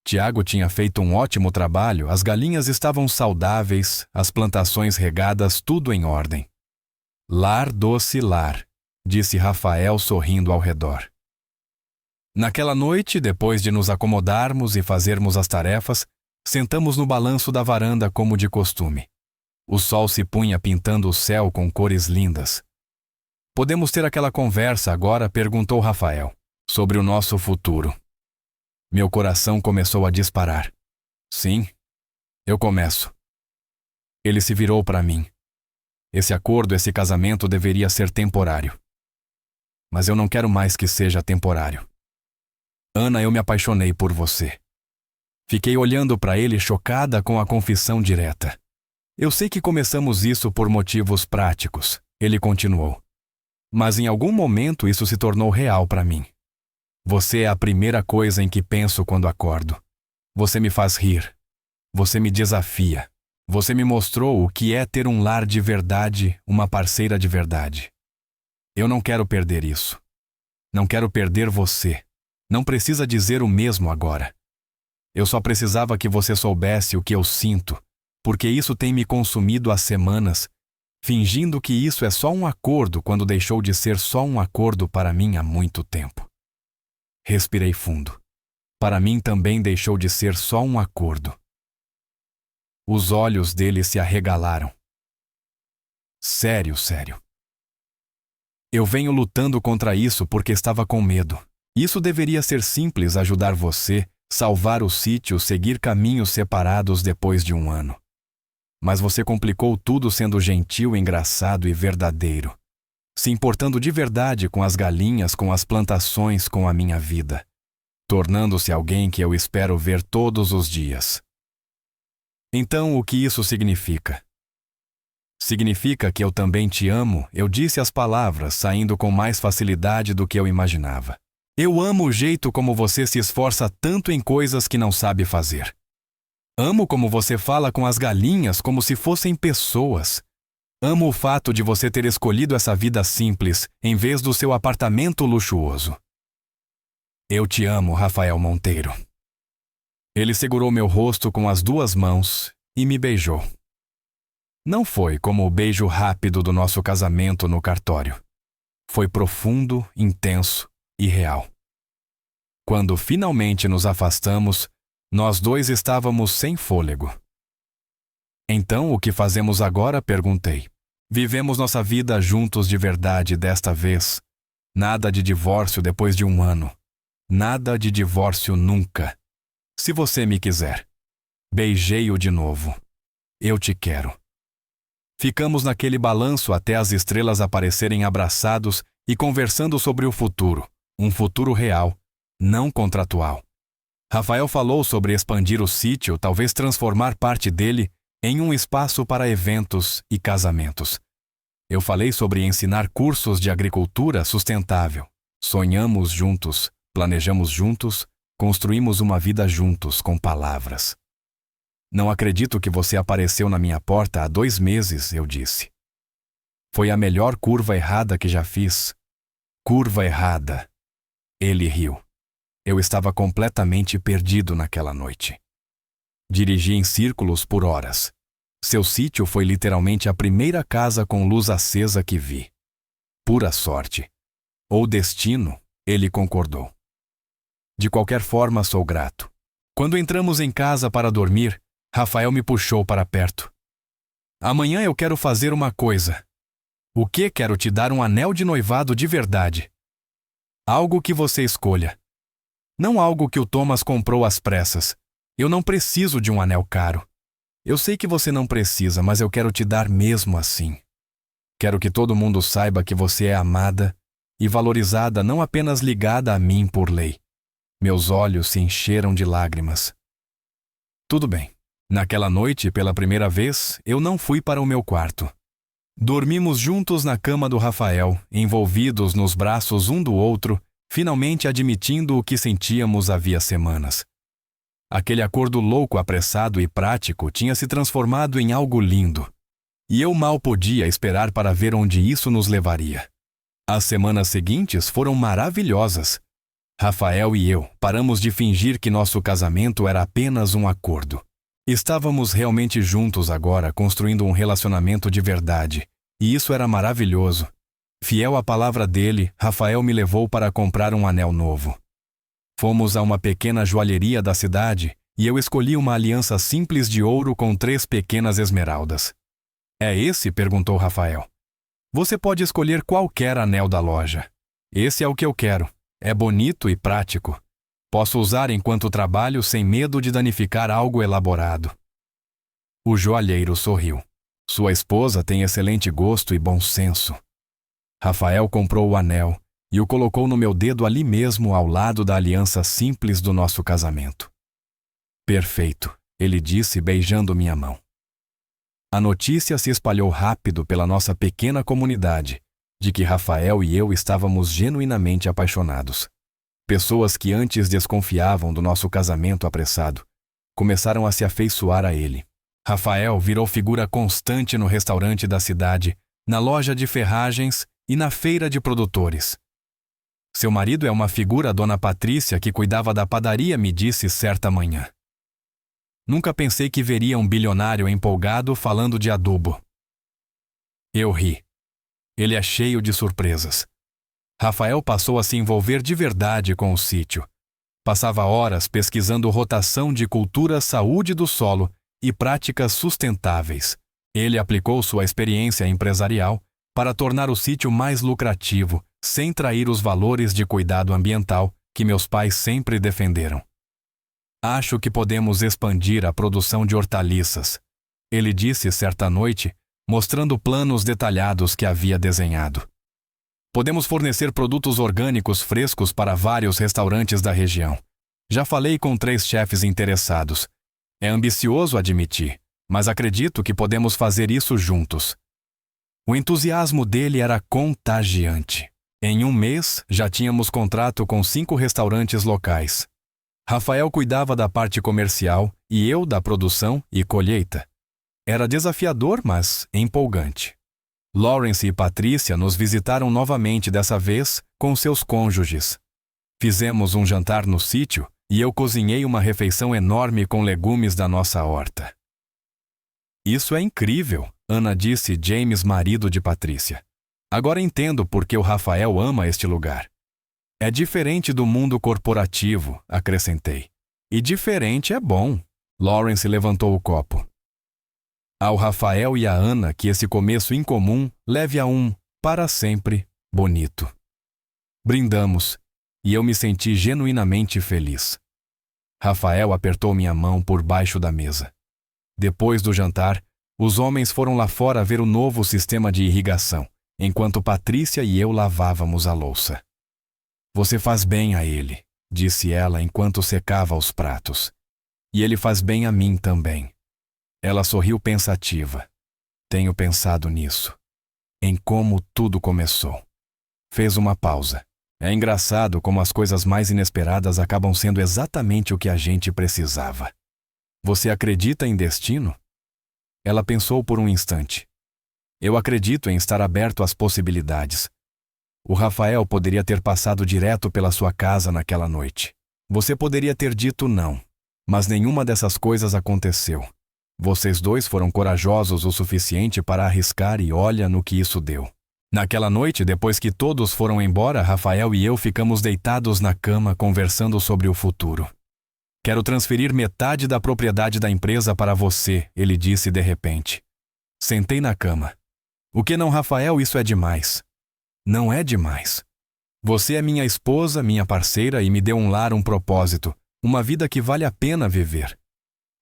[SPEAKER 1] Tiago tinha feito um ótimo trabalho, as galinhas estavam saudáveis, as plantações regadas, tudo em ordem. Lar doce lar, disse Rafael sorrindo ao redor. Naquela noite, depois de nos acomodarmos e fazermos as tarefas, sentamos no balanço da varanda como de costume. O sol se punha pintando o céu com cores lindas. Podemos ter aquela conversa agora? Perguntou Rafael, sobre o nosso futuro. Meu coração começou a disparar. Sim, eu começo. Ele se virou para mim. Esse acordo, esse casamento deveria ser temporário. Mas eu não quero mais que seja temporário. Ana, eu me apaixonei por você. Fiquei olhando para ele chocada com a confissão direta. Eu sei que começamos isso por motivos práticos, ele continuou. Mas em algum momento isso se tornou real para mim. Você é a primeira coisa em que penso quando acordo. Você me faz rir. Você me desafia. Você me mostrou o que é ter um lar de verdade, uma parceira de verdade. Eu não quero perder isso. Não quero perder você. Não precisa dizer o mesmo agora. Eu só precisava que você soubesse o que eu sinto, porque isso tem me consumido há semanas, fingindo que isso é só um acordo quando deixou de ser só um acordo para mim há muito tempo. Respirei fundo. Para mim também deixou de ser só um acordo. Os olhos dele se arregalaram. Sério, sério. Eu venho lutando contra isso porque estava com medo. Isso deveria ser simples, ajudar você, salvar o sítio, seguir caminhos separados depois de um ano. Mas você complicou tudo sendo gentil, engraçado e verdadeiro. Se importando de verdade com as galinhas, com as plantações, com a minha vida. Tornando-se alguém que eu espero ver todos os dias. Então, o que isso significa? Significa que eu também te amo, eu disse as palavras, saindo com mais facilidade do que eu imaginava. Eu amo o jeito como você se esforça tanto em coisas que não sabe fazer. Amo como você fala com as galinhas como se fossem pessoas. Amo o fato de você ter escolhido essa vida simples, em vez do seu apartamento luxuoso. Eu te amo, Rafael Monteiro. Ele segurou meu rosto com as duas mãos e me beijou. Não foi como o beijo rápido do nosso casamento no cartório. Foi profundo, intenso e real. Quando finalmente nos afastamos, nós dois estávamos sem fôlego. Então, o que fazemos agora? Perguntei. Vivemos nossa vida juntos de verdade desta vez. Nada de divórcio depois de um ano. Nada de divórcio nunca. Se você me quiser. Beijei-o de novo. Eu te quero. Ficamos naquele balanço até as estrelas aparecerem abraçados e conversando sobre o futuro. Um futuro real, não contratual. Rafael falou sobre expandir o sítio, talvez transformar parte dele em um espaço para eventos e casamentos. Eu falei sobre ensinar cursos de agricultura sustentável. Sonhamos juntos, planejamos juntos, construímos uma vida juntos com palavras. Não acredito que você apareceu na minha porta há 2 meses, eu disse. Foi a melhor curva errada que já fiz. Curva errada. Ele riu. Eu estava completamente perdido naquela noite. Dirigi em círculos por horas. Seu sítio foi literalmente a primeira casa com luz acesa que vi. Pura sorte. Ou destino, ele concordou. De qualquer forma, sou grato. Quando entramos em casa para dormir, Rafael me puxou para perto. Amanhã eu quero fazer uma coisa. O que? Quero te dar um anel de noivado de verdade. Algo que você escolha. Não algo que o Thomas comprou às pressas. Eu não preciso de um anel caro. Eu sei que você não precisa, mas eu quero te dar mesmo assim. Quero que todo mundo saiba que você é amada e valorizada, não apenas ligada a mim por lei. Meus olhos se encheram de lágrimas. Tudo bem. Naquela noite, pela primeira vez, eu não fui para o meu quarto. Dormimos juntos na cama do Rafael, envolvidos nos braços um do outro, finalmente admitindo o que sentíamos havia semanas. Aquele acordo louco, apressado e prático tinha se transformado em algo lindo. E eu mal podia esperar para ver onde isso nos levaria. As semanas seguintes foram maravilhosas. Rafael e eu paramos de fingir que nosso casamento era apenas um acordo. Estávamos realmente juntos agora, construindo um relacionamento de verdade, e isso era maravilhoso. Fiel à palavra dele, Rafael me levou para comprar um anel novo. Fomos a uma pequena joalheria da cidade e eu escolhi uma aliança simples de ouro com 3 pequenas esmeraldas. É esse? Perguntou Rafael. Você pode escolher qualquer anel da loja. Esse é o que eu quero. É bonito e prático. Posso usar enquanto trabalho sem medo de danificar algo elaborado. O joalheiro sorriu. Sua esposa tem excelente gosto e bom senso. Rafael comprou o anel e o colocou no meu dedo ali mesmo, ao lado da aliança simples do nosso casamento. Perfeito, ele disse, beijando minha mão. A notícia se espalhou rápido pela nossa pequena comunidade de que Rafael e eu estávamos genuinamente apaixonados. Pessoas que antes desconfiavam do nosso casamento apressado começaram a se afeiçoar a ele. Rafael virou figura constante no restaurante da cidade, na loja de ferragens e na feira de produtores. Seu marido é uma figura, a Dona Patrícia, que cuidava da padaria, me disse certa manhã. Nunca pensei que veria um bilionário empolgado falando de adubo. Eu ri. Ele é cheio de surpresas. Rafael passou a se envolver de verdade com o sítio. Passava horas pesquisando rotação de cultura, saúde do solo e práticas sustentáveis. Ele aplicou sua experiência empresarial para tornar o sítio mais lucrativo, sem trair os valores de cuidado ambiental que meus pais sempre defenderam. Acho que podemos expandir a produção de hortaliças, ele disse certa noite, mostrando planos detalhados que havia desenhado. Podemos fornecer produtos orgânicos frescos para vários restaurantes da região. Já falei com 3 chefes interessados. É ambicioso, admitir, mas acredito que podemos fazer isso juntos. O entusiasmo dele era contagiante. Em 1 mês, já tínhamos contrato com 5 restaurantes locais. Rafael cuidava da parte comercial e eu da produção e colheita. Era desafiador, mas empolgante. Lawrence e Patrícia nos visitaram novamente, dessa vez com seus cônjuges. Fizemos um jantar no sítio e eu cozinhei uma refeição enorme com legumes da nossa horta. Isso é incrível, Ana disse, James, marido de Patrícia. Agora entendo por que o Rafael ama este lugar. É diferente do mundo corporativo, acrescentei. E diferente é bom. Lawrence levantou o copo. Ao Rafael e à Ana que esse começo incomum leve a um, para sempre, bonito. Brindamos, e eu me senti genuinamente feliz. Rafael apertou minha mão por baixo da mesa. Depois do jantar, os homens foram lá fora ver o novo sistema de irrigação, enquanto Patrícia e eu lavávamos a louça. Você faz bem a ele, disse ela enquanto secava os pratos. E ele faz bem a mim também. Ela sorriu pensativa. Tenho pensado nisso. Em como tudo começou. Fez uma pausa. É engraçado como as coisas mais inesperadas acabam sendo exatamente o que a gente precisava. Você acredita em destino? Ela pensou por um instante. Eu acredito em estar aberto às possibilidades. O Rafael poderia ter passado direto pela sua casa naquela noite. Você poderia ter dito não, mas nenhuma dessas coisas aconteceu. Vocês dois foram corajosos o suficiente para arriscar e olha no que isso deu. Naquela noite, depois que todos foram embora, Rafael e eu ficamos deitados na cama conversando sobre o futuro. Quero transferir metade da propriedade da empresa para você, ele disse de repente. Sentei na cama. O que não, Rafael, isso é demais. Não é demais. Você é minha esposa, minha parceira e me deu um lar, um propósito, uma vida que vale a pena viver.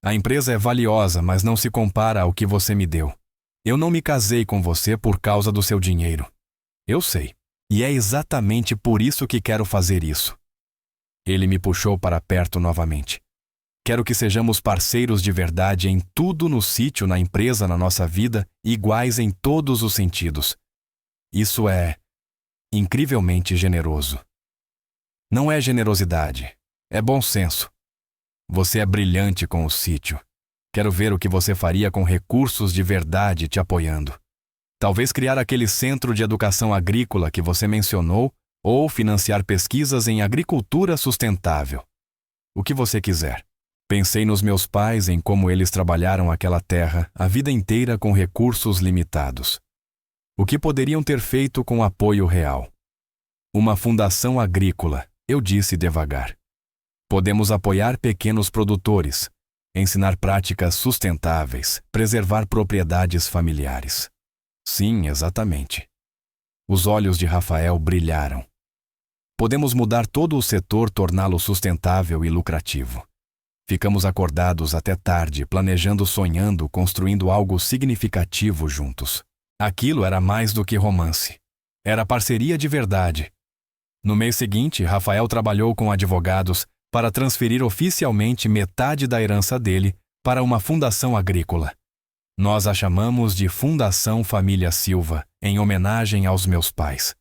[SPEAKER 1] A empresa é valiosa, mas não se compara ao que você me deu. Eu não me casei com você por causa do seu dinheiro. Eu sei. E é exatamente por isso que quero fazer isso. Ele me puxou para perto novamente. Quero que sejamos parceiros de verdade em tudo no sítio, na empresa, na nossa vida, iguais em todos os sentidos. Isso é incrivelmente generoso. Não é generosidade, é bom senso. Você é brilhante com o sítio. Quero ver o que você faria com recursos de verdade te apoiando. Talvez criar aquele centro de educação agrícola que você mencionou ou financiar pesquisas em agricultura sustentável. O que você quiser. Pensei nos meus pais, em como eles trabalharam aquela terra a vida inteira com recursos limitados. O que poderiam ter feito com apoio real? Uma fundação agrícola, eu disse devagar. Podemos apoiar pequenos produtores, ensinar práticas sustentáveis, preservar propriedades familiares. Sim, exatamente. Os olhos de Rafael brilharam. Podemos mudar todo o setor, torná-lo sustentável e lucrativo. Ficamos acordados até tarde, planejando, sonhando, construindo algo significativo juntos. Aquilo era mais do que romance. Era parceria de verdade. No mês seguinte, Rafael trabalhou com advogados para transferir oficialmente metade da herança dele para uma fundação agrícola. Nós a chamamos de Fundação Família Silva, em homenagem aos meus pais.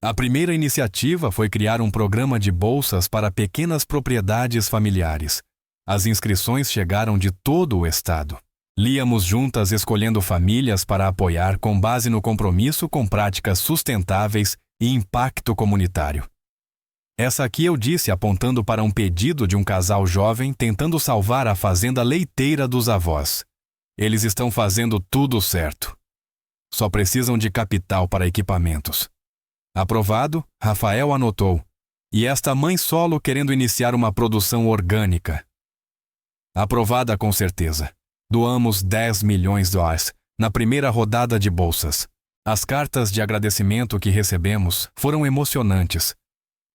[SPEAKER 1] A primeira iniciativa foi criar um programa de bolsas para pequenas propriedades familiares. As inscrições chegaram de todo o estado. Líamos juntas escolhendo famílias para apoiar com base no compromisso com práticas sustentáveis e impacto comunitário. Essa aqui eu disse apontando para um pedido de um casal jovem tentando salvar a fazenda leiteira dos avós. Eles estão fazendo tudo certo. Só precisam de capital para equipamentos. Aprovado, Rafael anotou. E esta mãe solo querendo iniciar uma produção orgânica. Aprovada com certeza. Doamos 10 milhões de dólares na primeira rodada de bolsas. As cartas de agradecimento que recebemos foram emocionantes.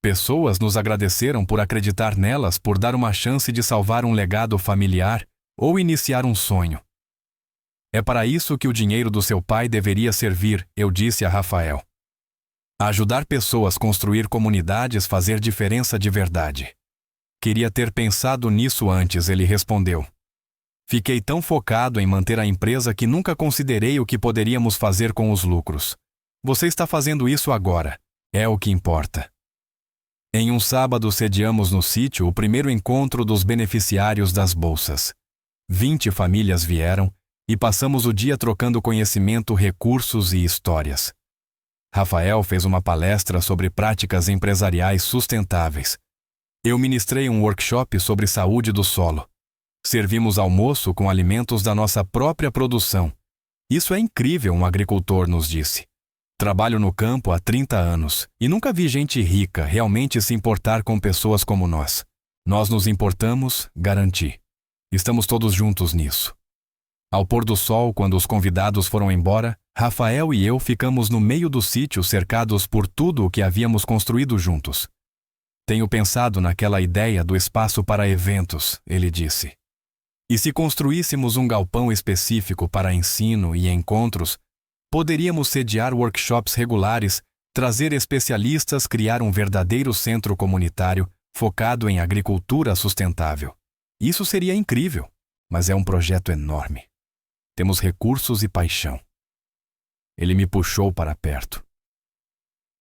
[SPEAKER 1] Pessoas nos agradeceram por acreditar nelas, por dar uma chance de salvar um legado familiar ou iniciar um sonho. É para isso que o dinheiro do seu pai deveria servir, eu disse a Rafael. Ajudar pessoas a construir comunidades, fazer diferença de verdade. Queria ter pensado nisso antes, ele respondeu. Fiquei tão focado em manter a empresa que nunca considerei o que poderíamos fazer com os lucros. Você está fazendo isso agora. É o que importa. Em um sábado sediamos no sítio o primeiro encontro dos beneficiários das bolsas. 20 famílias vieram e passamos o dia trocando conhecimento, recursos e histórias. Rafael fez uma palestra sobre práticas empresariais sustentáveis. Eu ministrei um workshop sobre saúde do solo. Servimos almoço com alimentos da nossa própria produção. Isso é incrível, um agricultor nos disse. Trabalho no campo há 30 anos e nunca vi gente rica realmente se importar com pessoas como nós. Nós nos importamos, garanti. Estamos todos juntos nisso. Ao pôr do sol, quando os convidados foram embora, Rafael e eu ficamos no meio do sítio cercados por tudo o que havíamos construído juntos. Tenho pensado naquela ideia do espaço para eventos, ele disse. E se construíssemos um galpão específico para ensino e encontros, poderíamos sediar workshops regulares, trazer especialistas, criar um verdadeiro centro comunitário focado em agricultura sustentável. Isso seria incrível, mas é um projeto enorme. Temos recursos e paixão. Ele me puxou para perto.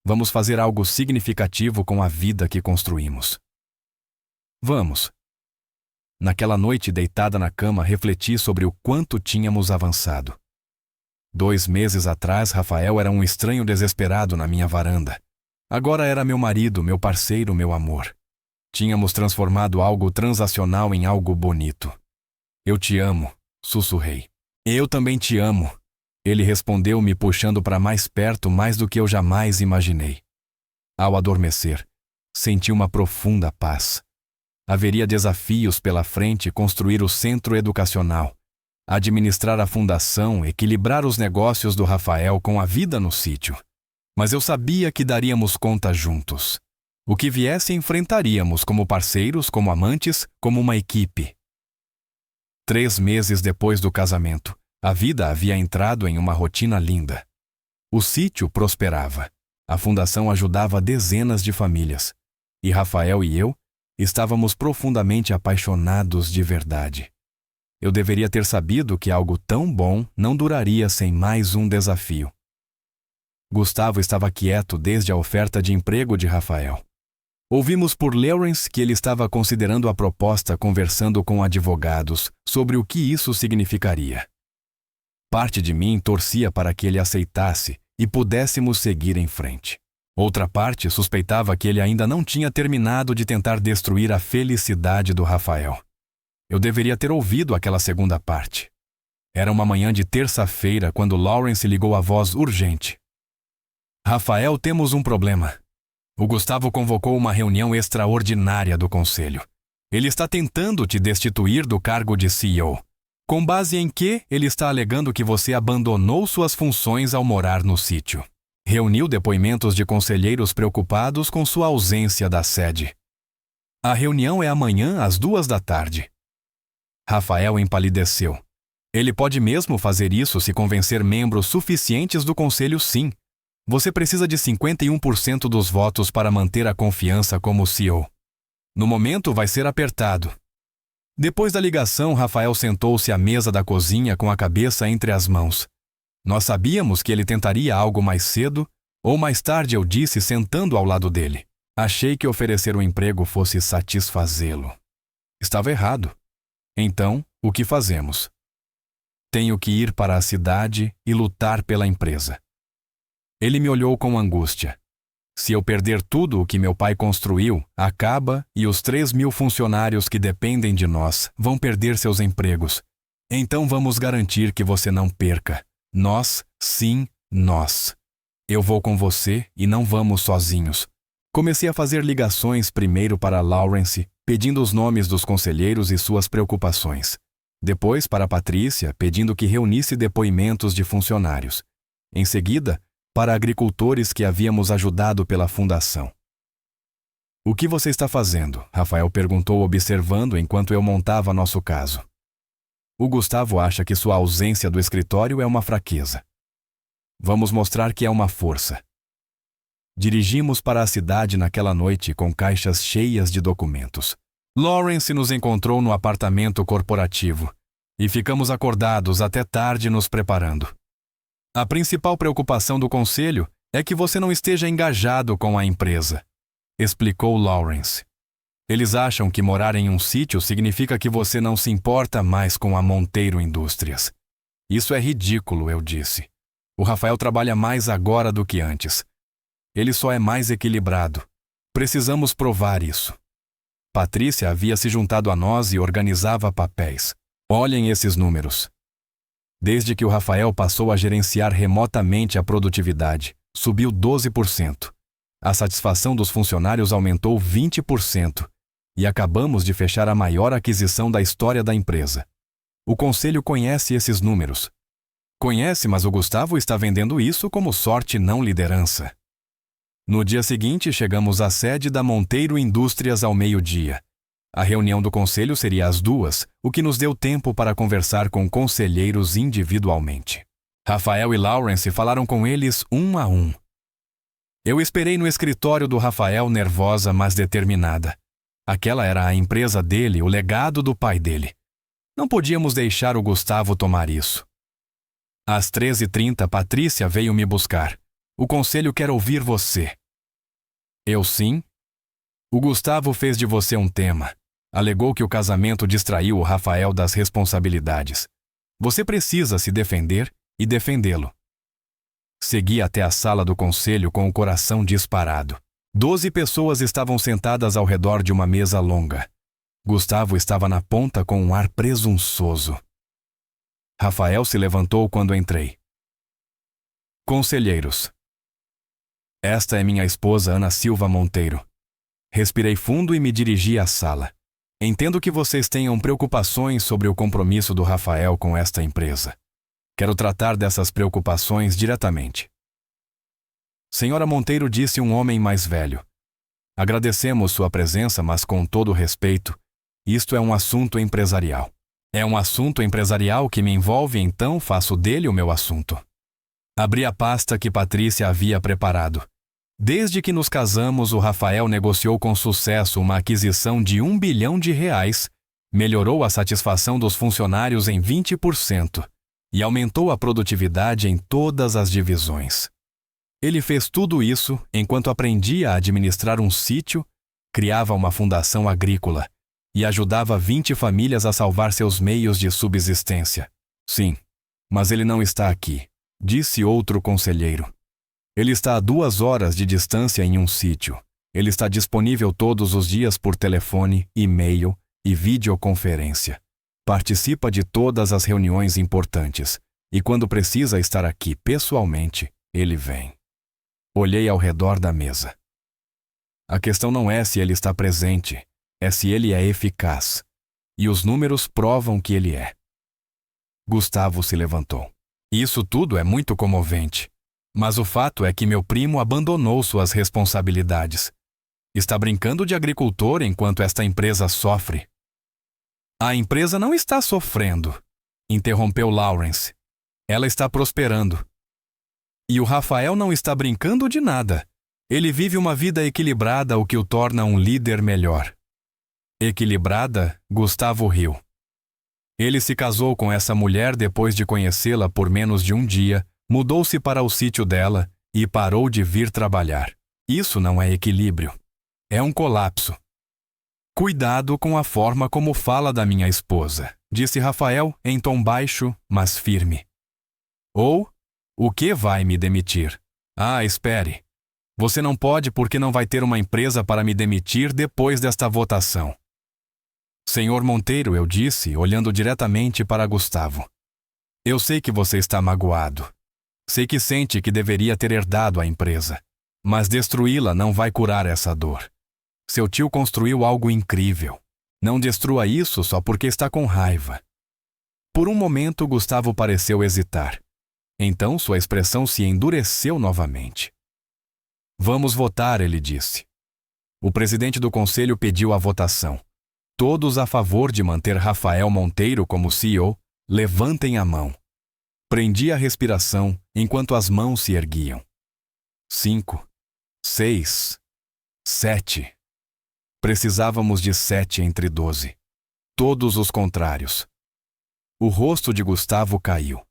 [SPEAKER 1] Vamos fazer algo significativo com a vida que construímos. Vamos. Naquela noite, deitada na cama, refleti sobre o quanto tínhamos avançado. 2 meses atrás, Rafael era um estranho desesperado na minha varanda. Agora era meu marido, meu parceiro, meu amor. Tínhamos transformado algo transacional em algo bonito. Eu te amo, sussurrei. Eu também te amo. Ele respondeu, me puxando para mais perto, mais do que eu jamais imaginei. Ao adormecer, senti uma profunda paz. Haveria desafios pela frente: construir o centro educacional, administrar a fundação, equilibrar os negócios do Rafael com a vida no sítio. Mas eu sabia que daríamos conta juntos. O que viesse, enfrentaríamos como parceiros, como amantes, como uma equipe. 3 meses depois do casamento, a vida havia entrado em uma rotina linda. O sítio prosperava. A fundação ajudava dezenas de famílias. E Rafael e eu estávamos profundamente apaixonados de verdade. Eu deveria ter sabido que algo tão bom não duraria sem mais um desafio. Gustavo estava quieto desde a oferta de emprego de Rafael. Ouvimos por Lawrence que ele estava considerando a proposta, conversando com advogados sobre o que isso significaria. Parte de mim torcia para que ele aceitasse e pudéssemos seguir em frente. Outra parte suspeitava que ele ainda não tinha terminado de tentar destruir a felicidade do Rafael. Eu deveria ter ouvido aquela segunda parte. Era uma manhã de terça-feira quando Lawrence ligou a voz urgente. Rafael, temos um problema. O Gustavo convocou uma reunião extraordinária do conselho. Ele está tentando te destituir do cargo de CEO. Com base em que ele está alegando que você abandonou suas funções ao morar no sítio. Reuniu depoimentos de conselheiros preocupados com sua ausência da sede. A reunião é amanhã às 14h. Rafael empalideceu. Ele pode mesmo fazer isso se convencer membros suficientes do conselho, sim. Você precisa de 51% dos votos para manter a confiança como CEO. No momento vai ser apertado. Depois da ligação, Rafael sentou-se à mesa da cozinha com a cabeça entre as mãos. Nós sabíamos que ele tentaria algo mais cedo ou mais tarde, eu disse, sentando ao lado dele. Achei que oferecer um emprego fosse satisfazê-lo. Estava errado. Então, o que fazemos? Tenho que ir para a cidade e lutar pela empresa. Ele me olhou com angústia. Se eu perder tudo o que meu pai construiu, acaba e os 3.000 funcionários que dependem de nós vão perder seus empregos. Então vamos garantir que você não perca. Nós, sim, nós. Eu vou com você e não vamos sozinhos. Comecei a fazer ligações primeiro para Lawrence, pedindo os nomes dos conselheiros e suas preocupações. Depois para Patrícia, pedindo que reunisse depoimentos de funcionários. Em seguida, para agricultores que havíamos ajudado pela fundação. O que você está fazendo? Rafael perguntou, observando enquanto eu montava nosso caso. O Gustavo acha que sua ausência do escritório é uma fraqueza. Vamos mostrar que é uma força. Dirigimos para a cidade naquela noite com caixas cheias de documentos. Lawrence nos encontrou no apartamento corporativo e ficamos acordados até tarde nos preparando. A principal preocupação do conselho é que você não esteja engajado com a empresa, explicou Lawrence. Eles acham que morar em um sítio significa que você não se importa mais com a Monteiro Indústrias. Isso é ridículo, eu disse. O Rafael trabalha mais agora do que antes. Ele só é mais equilibrado. Precisamos provar isso. Patrícia havia se juntado a nós e organizava papéis. Olhem esses números. Desde que o Rafael passou a gerenciar remotamente a produtividade, subiu 12%. A satisfação dos funcionários aumentou 20%. E acabamos de fechar a maior aquisição da história da empresa. O conselho conhece esses números. Conhece, mas o Gustavo está vendendo isso como sorte, não liderança. No dia seguinte, chegamos à sede da Monteiro Indústrias ao meio-dia. A reunião do conselho seria às 2, o que nos deu tempo para conversar com conselheiros individualmente. Rafael e Lawrence falaram com eles um a um. Eu esperei no escritório do Rafael, nervosa, mas determinada. Aquela era a empresa dele, o legado do pai dele. Não podíamos deixar o Gustavo tomar isso. Às 13h30, Patrícia veio me buscar. O conselho quer ouvir você. Eu sim? O Gustavo fez de você um tema. Alegou que o casamento distraiu o Rafael das responsabilidades. Você precisa se defender e defendê-lo. Segui até a sala do conselho com o coração disparado. 12 pessoas estavam sentadas ao redor de uma mesa longa. Gustavo estava na ponta com um ar presunçoso. Rafael se levantou quando entrei. Conselheiros. Esta é minha esposa Ana Silva Monteiro. Respirei fundo e me dirigi à sala. Entendo que vocês tenham preocupações sobre o compromisso do Rafael com esta empresa. Quero tratar dessas preocupações diretamente. Senhora Monteiro, disse um homem mais velho. Agradecemos sua presença, mas com todo respeito, isto é um assunto empresarial. É um assunto empresarial que me envolve, então faço dele o meu assunto. Abri a pasta que Patrícia havia preparado. Desde que nos casamos, o Rafael negociou com sucesso uma aquisição de R$1 bilhão, melhorou a satisfação dos funcionários em 20% e aumentou a produtividade em todas as divisões. Ele fez tudo isso enquanto aprendia a administrar um sítio, criava uma fundação agrícola e ajudava 20 famílias a salvar seus meios de subsistência. Sim, mas ele não está aqui, disse outro conselheiro. Ele está a 2 horas de distância em um sítio. Ele está disponível todos os dias por telefone, e-mail e videoconferência. Participa de todas as reuniões importantes e quando precisa estar aqui pessoalmente, ele vem. Olhei ao redor da mesa. A questão não é se ele está presente, é se ele é eficaz. E os números provam que ele é. Gustavo se levantou. Isso tudo é muito comovente. Mas o fato é que meu primo abandonou suas responsabilidades. Está brincando de agricultor enquanto esta empresa sofre. A empresa não está sofrendo, interrompeu Lawrence. Ela está prosperando. E o Rafael não está brincando de nada. Ele vive uma vida equilibrada, o que o torna um líder melhor. Equilibrada, Gustavo riu. Ele se casou com essa mulher depois de conhecê-la por menos de um dia, mudou-se para o sítio dela e parou de vir trabalhar. Isso não é equilíbrio. É um colapso. Cuidado com a forma como fala da minha esposa, disse Rafael em tom baixo, mas firme. Ou, o que vai me demitir? Ah, espere. Você não pode porque não vai ter uma empresa para me demitir depois desta votação. Senhor Monteiro, eu disse, olhando diretamente para Gustavo. Eu sei que você está magoado. Sei que sente que deveria ter herdado a empresa. Mas destruí-la não vai curar essa dor. Seu tio construiu algo incrível. Não destrua isso só porque está com raiva. Por um momento, Gustavo pareceu hesitar. Então sua expressão se endureceu novamente. Vamos votar, ele disse. O presidente do conselho pediu a votação. Todos a favor de manter Rafael Monteiro como CEO, levantem a mão. Prendi a respiração enquanto as mãos se erguiam. 5, 6, 7. Precisávamos de 7 entre 12. Todos os contrários. O rosto de Gustavo caiu.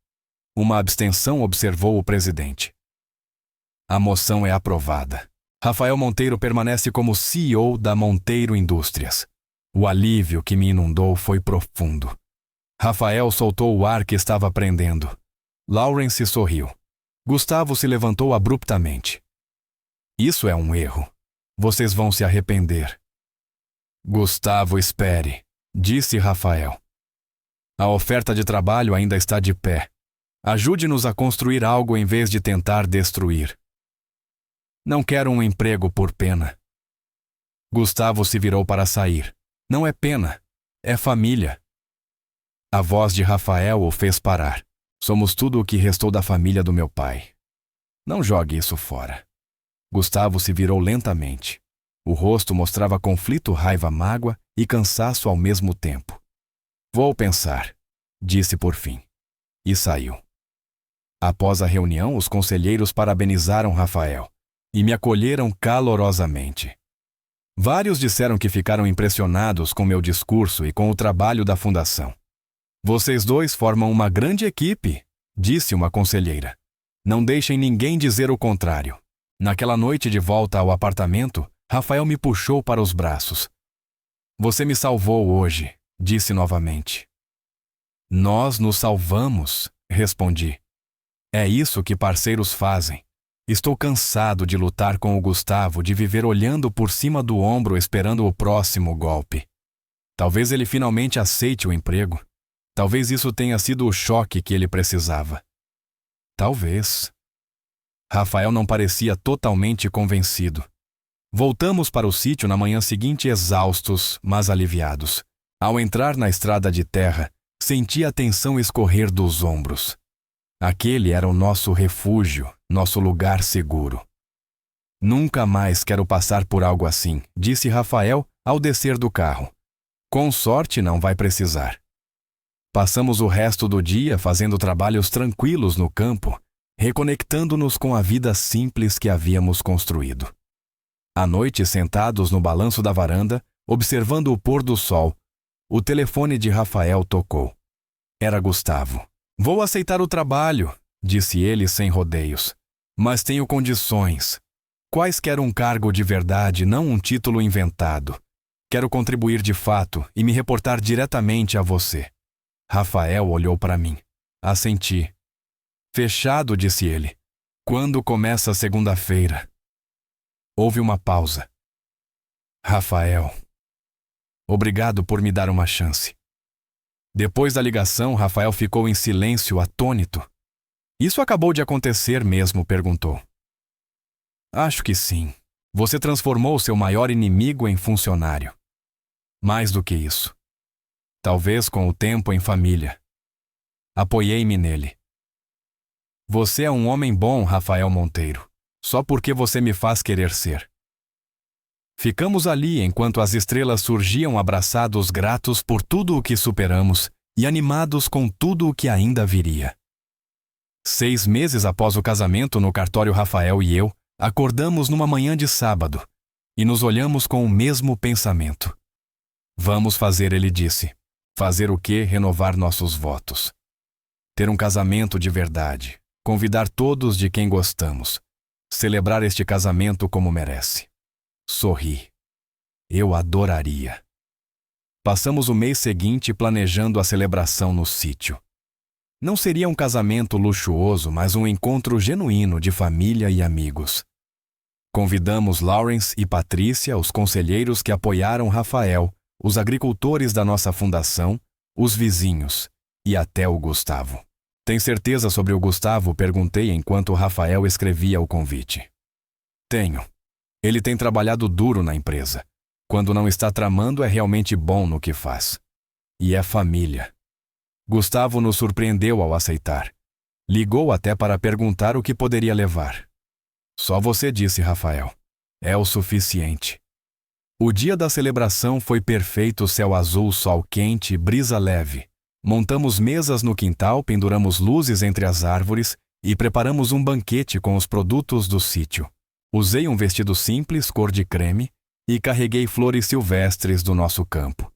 [SPEAKER 1] Uma abstenção, observou o presidente. A moção é aprovada. Rafael Monteiro permanece como CEO da Monteiro Indústrias. O alívio que me inundou foi profundo. Rafael soltou o ar que estava prendendo. Lawrence sorriu. Gustavo se levantou abruptamente. Isso é um erro. Vocês vão se arrepender. Gustavo, espere, disse Rafael. A oferta de trabalho ainda está de pé. Ajude-nos a construir algo em vez de tentar destruir. Não quero um emprego por pena. Gustavo se virou para sair. Não é pena, é família. A voz de Rafael o fez parar. Somos tudo o que restou da família do meu pai. Não jogue isso fora. Gustavo se virou lentamente. O rosto mostrava conflito, raiva, mágoa e cansaço ao mesmo tempo. Vou pensar, disse por fim. E saiu. Após a reunião, os conselheiros parabenizaram Rafael e me acolheram calorosamente. Vários disseram que ficaram impressionados com meu discurso e com o trabalho da fundação. Vocês dois formam uma grande equipe, disse uma conselheira. Não deixem ninguém dizer o contrário. Naquela noite de volta ao apartamento, Rafael me puxou para os braços. Você me salvou hoje, disse novamente. Nós nos salvamos, respondi. É isso que parceiros fazem. Estou cansado de lutar com o Gustavo, de viver olhando por cima do ombro esperando o próximo golpe. Talvez ele finalmente aceite o emprego. Talvez isso tenha sido o choque que ele precisava. Talvez. Rafael não parecia totalmente convencido. Voltamos para o sítio na manhã seguinte exaustos, mas aliviados. Ao entrar na estrada de terra, senti a tensão escorrer dos ombros. Aquele era o nosso refúgio, nosso lugar seguro. Nunca mais quero passar por algo assim, disse Rafael ao descer do carro. Com sorte não vai precisar. Passamos o resto do dia fazendo trabalhos tranquilos no campo, reconectando-nos com a vida simples que havíamos construído. À noite, sentados no balanço da varanda, observando o pôr do sol, o telefone de Rafael tocou. Era Gustavo. Vou aceitar o trabalho, disse ele sem rodeios. Mas tenho condições. Quaisquer um cargo de verdade, não um título inventado. Quero contribuir de fato e me reportar diretamente a você. Rafael olhou para mim. Assenti. Fechado, disse ele. Quando começa a segunda-feira? Houve uma pausa. Rafael. Obrigado por me dar uma chance. Depois da ligação, Rafael ficou em silêncio, atônito. Isso acabou de acontecer mesmo? Perguntou. Acho que sim. Você transformou seu maior inimigo em funcionário. Mais do que isso. Talvez com o tempo em família. Apoiei-me nele. Você é um homem bom, Rafael Monteiro. Só porque você me faz querer ser. Ficamos ali enquanto as estrelas surgiam, abraçados, gratos por tudo o que superamos e animados com tudo o que ainda viria. 6 meses após o casamento, no cartório, Rafael e eu acordamos numa manhã de sábado e nos olhamos com o mesmo pensamento. Vamos fazer, ele disse. Fazer o quê? Renovar nossos votos. Ter um casamento de verdade. Convidar todos de quem gostamos. Celebrar este casamento como merece. Sorri. Eu adoraria. Passamos o mês seguinte planejando a celebração no sítio. Não seria um casamento luxuoso, mas um encontro genuíno de família e amigos. Convidamos Lawrence e Patrícia, os conselheiros que apoiaram Rafael, os agricultores da nossa fundação, os vizinhos e até o Gustavo. Tem certeza sobre o Gustavo? Perguntei enquanto Rafael escrevia o convite. Tenho. Ele tem trabalhado duro na empresa. Quando não está tramando, é realmente bom no que faz. E é família. Gustavo nos surpreendeu ao aceitar. Ligou até para perguntar o que poderia levar. Só você, disse Rafael. É o suficiente. O dia da celebração foi perfeito, céu azul, sol quente, brisa leve. Montamos mesas no quintal, penduramos luzes entre as árvores e preparamos um banquete com os produtos do sítio. Usei um vestido simples, cor de creme, e carreguei flores silvestres do nosso campo.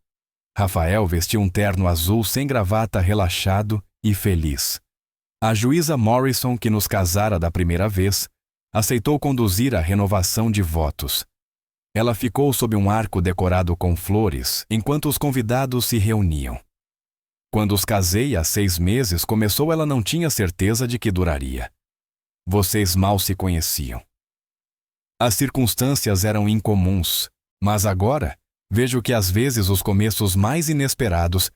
[SPEAKER 1] Rafael vestiu um terno azul sem gravata, relaxado e feliz. A juíza Morrison, que nos casara da primeira vez, aceitou conduzir a renovação de votos. Ela ficou sob um arco decorado com flores, enquanto os convidados se reuniam. Quando os casei há 6 meses, começou, ela não tinha certeza de que duraria. Vocês mal se conheciam. As circunstâncias eram incomuns, mas agora vejo que às vezes os começos mais inesperados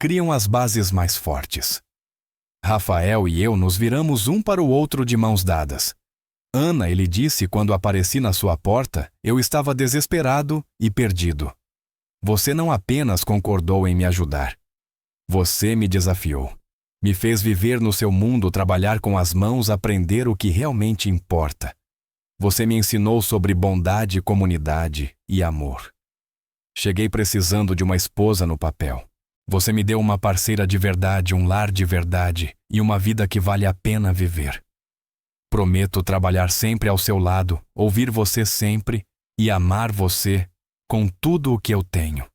[SPEAKER 1] criam as bases mais fortes. Rafael e eu nos viramos um para o outro de mãos dadas. Ana, ele disse quando apareci na sua porta, eu estava desesperado e perdido. Você não apenas concordou em me ajudar. Você me desafiou. Me fez viver no seu mundo, trabalhar com as mãos, aprender o que realmente importa. Você me ensinou sobre bondade, comunidade e amor. Cheguei precisando de uma esposa no papel. Você me deu uma parceira de verdade, um lar de verdade e uma vida que vale a pena viver. Prometo trabalhar sempre ao seu lado, ouvir você sempre e amar você com tudo o que eu tenho.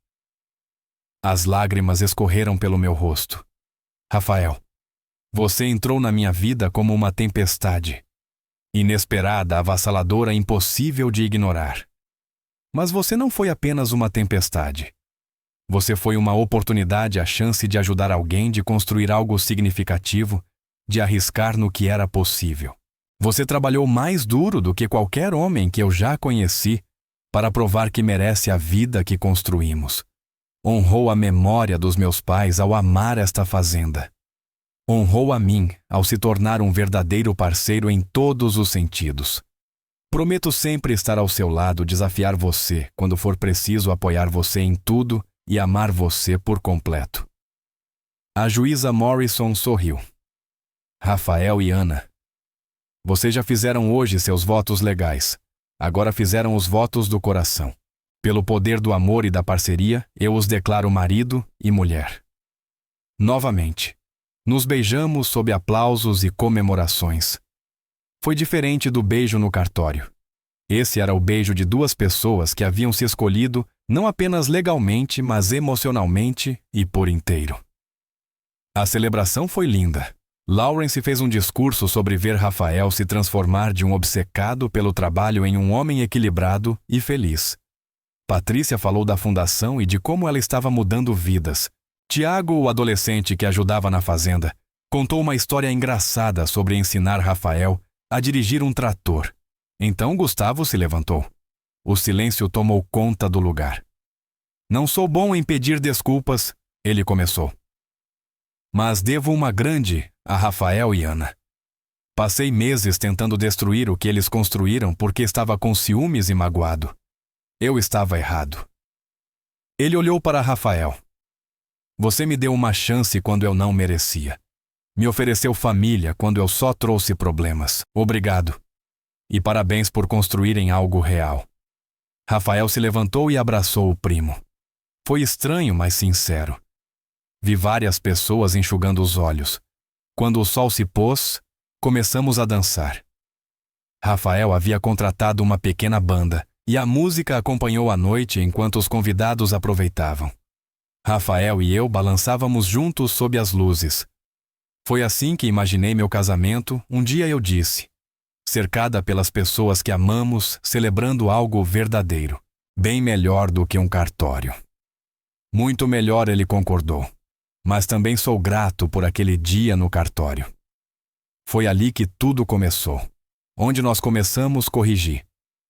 [SPEAKER 1] As lágrimas escorreram pelo meu rosto. Rafael, você entrou na minha vida como uma tempestade. Inesperada, avassaladora, impossível de ignorar. Mas você não foi apenas uma tempestade. Você foi uma oportunidade, a chance de ajudar alguém, de construir algo significativo, de arriscar no que era possível. Você trabalhou mais duro do que qualquer homem que eu já conheci para provar que merece a vida que construímos. Honrou a memória dos meus pais ao amar esta fazenda. Honrou a mim ao se tornar um verdadeiro parceiro em todos os sentidos. Prometo sempre estar ao seu lado, desafiar você quando for preciso, apoiar você em tudo e amar você por completo. A juíza Morrison sorriu. Rafael e Ana, vocês já fizeram hoje seus votos legais. Agora fizeram os votos do coração. Pelo poder do amor e da parceria, eu os declaro marido e mulher. Novamente, nos beijamos sob aplausos e comemorações. Foi diferente do beijo no cartório. Esse era o beijo de duas pessoas que haviam se escolhido não apenas legalmente, mas emocionalmente e por inteiro. A celebração foi linda. Lawrence fez um discurso sobre ver Rafael se transformar de um obcecado pelo trabalho em um homem equilibrado e feliz. Patrícia falou da fundação e de como ela estava mudando vidas. Tiago, o adolescente que ajudava na fazenda, contou uma história engraçada sobre ensinar Rafael a dirigir um trator. Então Gustavo se levantou. O silêncio tomou conta do lugar. Não sou bom em pedir desculpas, ele começou. Mas devo uma grande a Rafael e Ana. Passei meses tentando destruir o que eles construíram porque estava com ciúmes e magoado. Eu estava errado. Ele olhou para Rafael. Você me deu uma chance quando eu não merecia. Me ofereceu família quando eu só trouxe problemas. Obrigado. E parabéns por construírem algo real. Rafael se levantou e abraçou o primo. Foi estranho, mas sincero. Vi várias pessoas enxugando os olhos. Quando o sol se pôs, começamos a dançar. Rafael havia contratado uma pequena banda e a música acompanhou a noite enquanto os convidados aproveitavam. Rafael e eu balançávamos juntos sob as luzes. Foi assim que imaginei meu casamento. Um dia eu disse, cercada pelas pessoas que amamos, celebrando algo verdadeiro, bem melhor do que um cartório. Muito melhor, ele concordou. Mas também sou grato por aquele dia no cartório. Foi ali que tudo começou. Onde nós começamos, corrigi.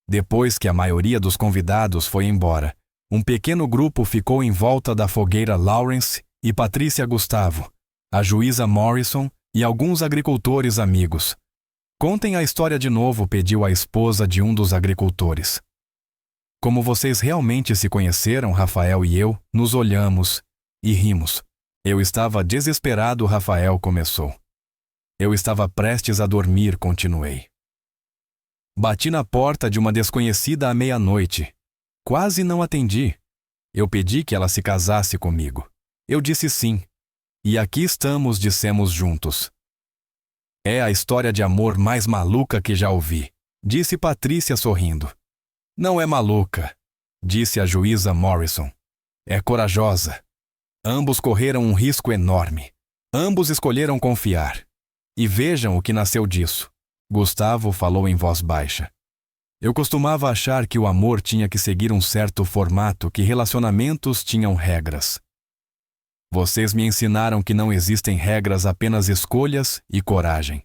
[SPEAKER 1] Depois que a maioria dos convidados foi embora, um pequeno grupo ficou em volta da fogueira. Lawrence e Patrícia Gustavo, a juíza Morrison e alguns agricultores amigos. Contem a história de novo, pediu a esposa de um dos agricultores. Como vocês realmente se conheceram, Rafael e eu, nos olhamos e rimos. Eu estava desesperado, Rafael começou. Eu estava prestes a dormir, continuei. Bati na porta de uma desconhecida à meia-noite. Quase não atendi. Eu pedi que ela se casasse comigo. Eu disse sim. E aqui estamos, dissemos juntos. É a história de amor mais maluca que já ouvi, disse Patrícia sorrindo. Não é maluca, disse a juíza Morrison. É corajosa. Ambos correram um risco enorme. Ambos escolheram confiar. E vejam o que nasceu disso. Gustavo falou em voz baixa. Eu costumava achar que o amor tinha que seguir um certo formato, que relacionamentos tinham regras. Vocês me ensinaram que não existem regras, apenas escolhas e coragem.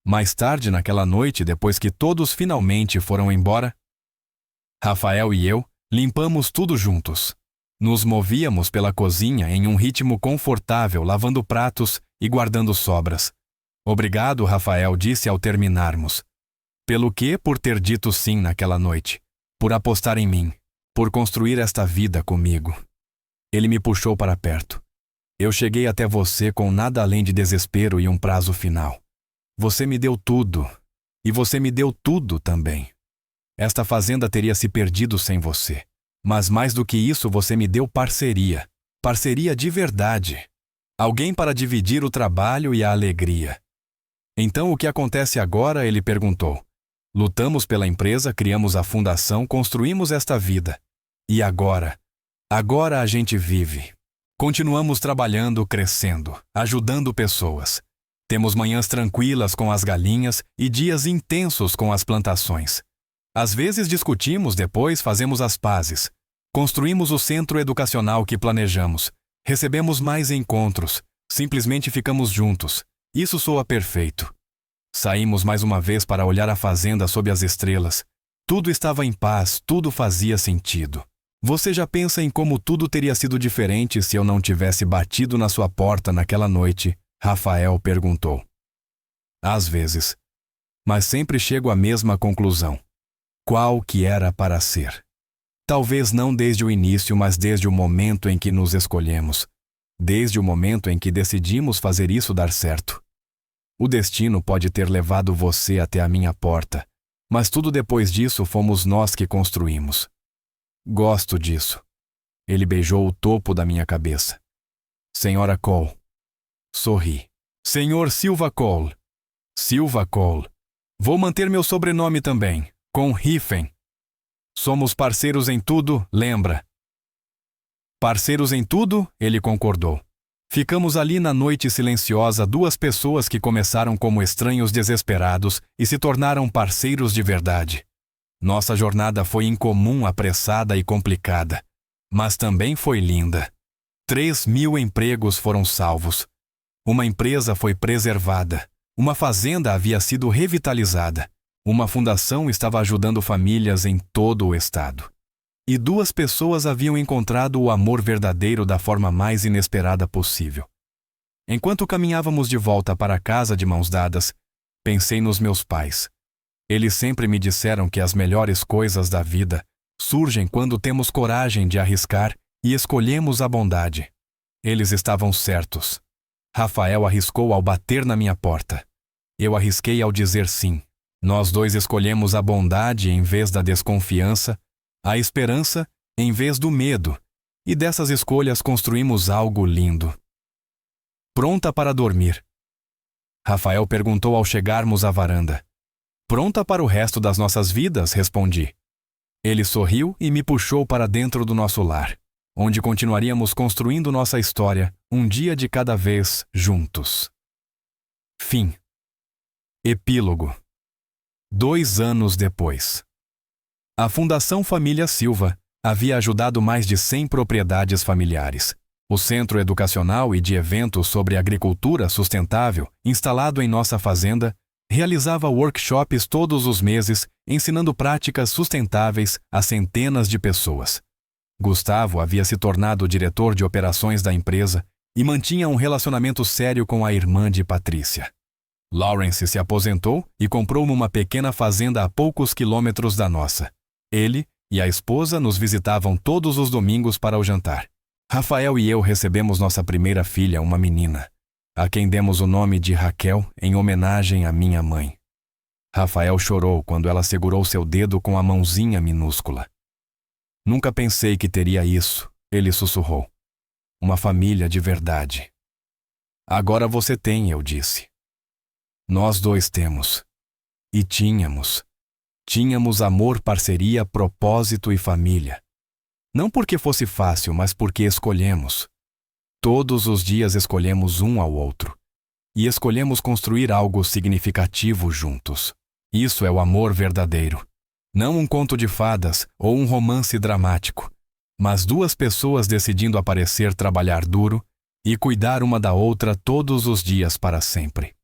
[SPEAKER 1] Mais tarde naquela noite, depois que todos finalmente foram embora, Rafael e eu limpamos tudo juntos. Nos movíamos pela cozinha em um ritmo confortável, lavando pratos e guardando sobras. Obrigado, Rafael disse ao terminarmos. Pelo quê? Por ter dito sim naquela noite. Por apostar em mim. Por construir esta vida comigo. Ele me puxou para perto. Eu cheguei até você com nada além de desespero e um prazo final. Você me deu tudo. E você me deu tudo também. Esta fazenda teria se perdido sem você. Mas mais do que isso, você me deu parceria. Parceria de verdade. Alguém para dividir o trabalho e a alegria. Então o que acontece agora? Ele perguntou. Lutamos pela empresa, criamos a fundação, construímos esta vida. E agora? Agora a gente vive. Continuamos trabalhando, crescendo, ajudando pessoas. Temos manhãs tranquilas com as galinhas e dias intensos com as plantações. Às vezes discutimos, depois fazemos as pazes. Construímos o centro educacional que planejamos. Recebemos mais encontros. Simplesmente ficamos juntos. Isso soa perfeito. Saímos mais uma vez para olhar a fazenda sob as estrelas. Tudo estava em paz, tudo fazia sentido. Você já pensa em como tudo teria sido diferente se eu não tivesse batido na sua porta naquela noite? Rafael perguntou. Às vezes. Mas sempre chego à mesma conclusão. Qual que era para ser? Talvez não desde o início, mas desde o momento em que nos escolhemos. Desde o momento em que decidimos fazer isso dar certo. O destino pode ter levado você até a minha porta, mas tudo depois disso fomos nós que construímos. Gosto disso. Ele beijou o topo da minha cabeça. Senhora Cole. Sorri. Senhor Silva Cole. Silva Cole. Vou manter meu sobrenome também, com Riffen. Somos parceiros em tudo, lembra? Parceiros em tudo, ele concordou. Ficamos ali na noite silenciosa, duas pessoas que começaram como estranhos desesperados e se tornaram parceiros de verdade. Nossa jornada foi incomum, apressada e complicada, mas também foi linda. 3.000 empregos foram salvos. Uma empresa foi preservada. Uma fazenda havia sido revitalizada. Uma fundação estava ajudando famílias em todo o estado. E 2 pessoas haviam encontrado o amor verdadeiro da forma mais inesperada possível. Enquanto caminhávamos de volta para casa de mãos dadas, pensei nos meus pais. Eles sempre me disseram que as melhores coisas da vida surgem quando temos coragem de arriscar e escolhemos a bondade. Eles estavam certos. Rafael arriscou ao bater na minha porta. Eu arrisquei ao dizer sim. Nós dois escolhemos a bondade em vez da desconfiança, a esperança em vez do medo, e dessas escolhas construímos algo lindo. Pronta para dormir? Rafael perguntou ao chegarmos à varanda. Pronta para o resto das nossas vidas, respondi. Ele sorriu e me puxou para dentro do nosso lar, onde continuaríamos construindo nossa história, um dia de cada vez, juntos. Fim. Epílogo. 2 anos depois. A Fundação Família Silva havia ajudado mais de 100 propriedades familiares. O Centro Educacional e de Eventos sobre Agricultura Sustentável, instalado em nossa fazenda, realizava workshops todos os meses, ensinando práticas sustentáveis a centenas de pessoas. Gustavo havia se tornado diretor de operações da empresa e mantinha um relacionamento sério com a irmã de Patrícia. Lawrence se aposentou e comprou uma pequena fazenda a poucos quilômetros da nossa. Ele e a esposa nos visitavam todos os domingos para o jantar. Rafael e eu recebemos nossa primeira filha, uma menina, a quem demos o nome de Raquel em homenagem à minha mãe. Rafael chorou quando ela segurou seu dedo com a mãozinha minúscula. Nunca pensei que teria isso, ele sussurrou. Uma família de verdade. Agora você tem, eu disse. Nós dois temos. E tínhamos. Tínhamos amor, parceria, propósito e família. Não porque fosse fácil, mas porque escolhemos. Todos os dias escolhemos um ao outro. E escolhemos construir algo significativo juntos. Isso é o amor verdadeiro. Não um conto de fadas ou um romance dramático, mas 2 pessoas decidindo aparecer, trabalhar duro e cuidar uma da outra todos os dias para sempre.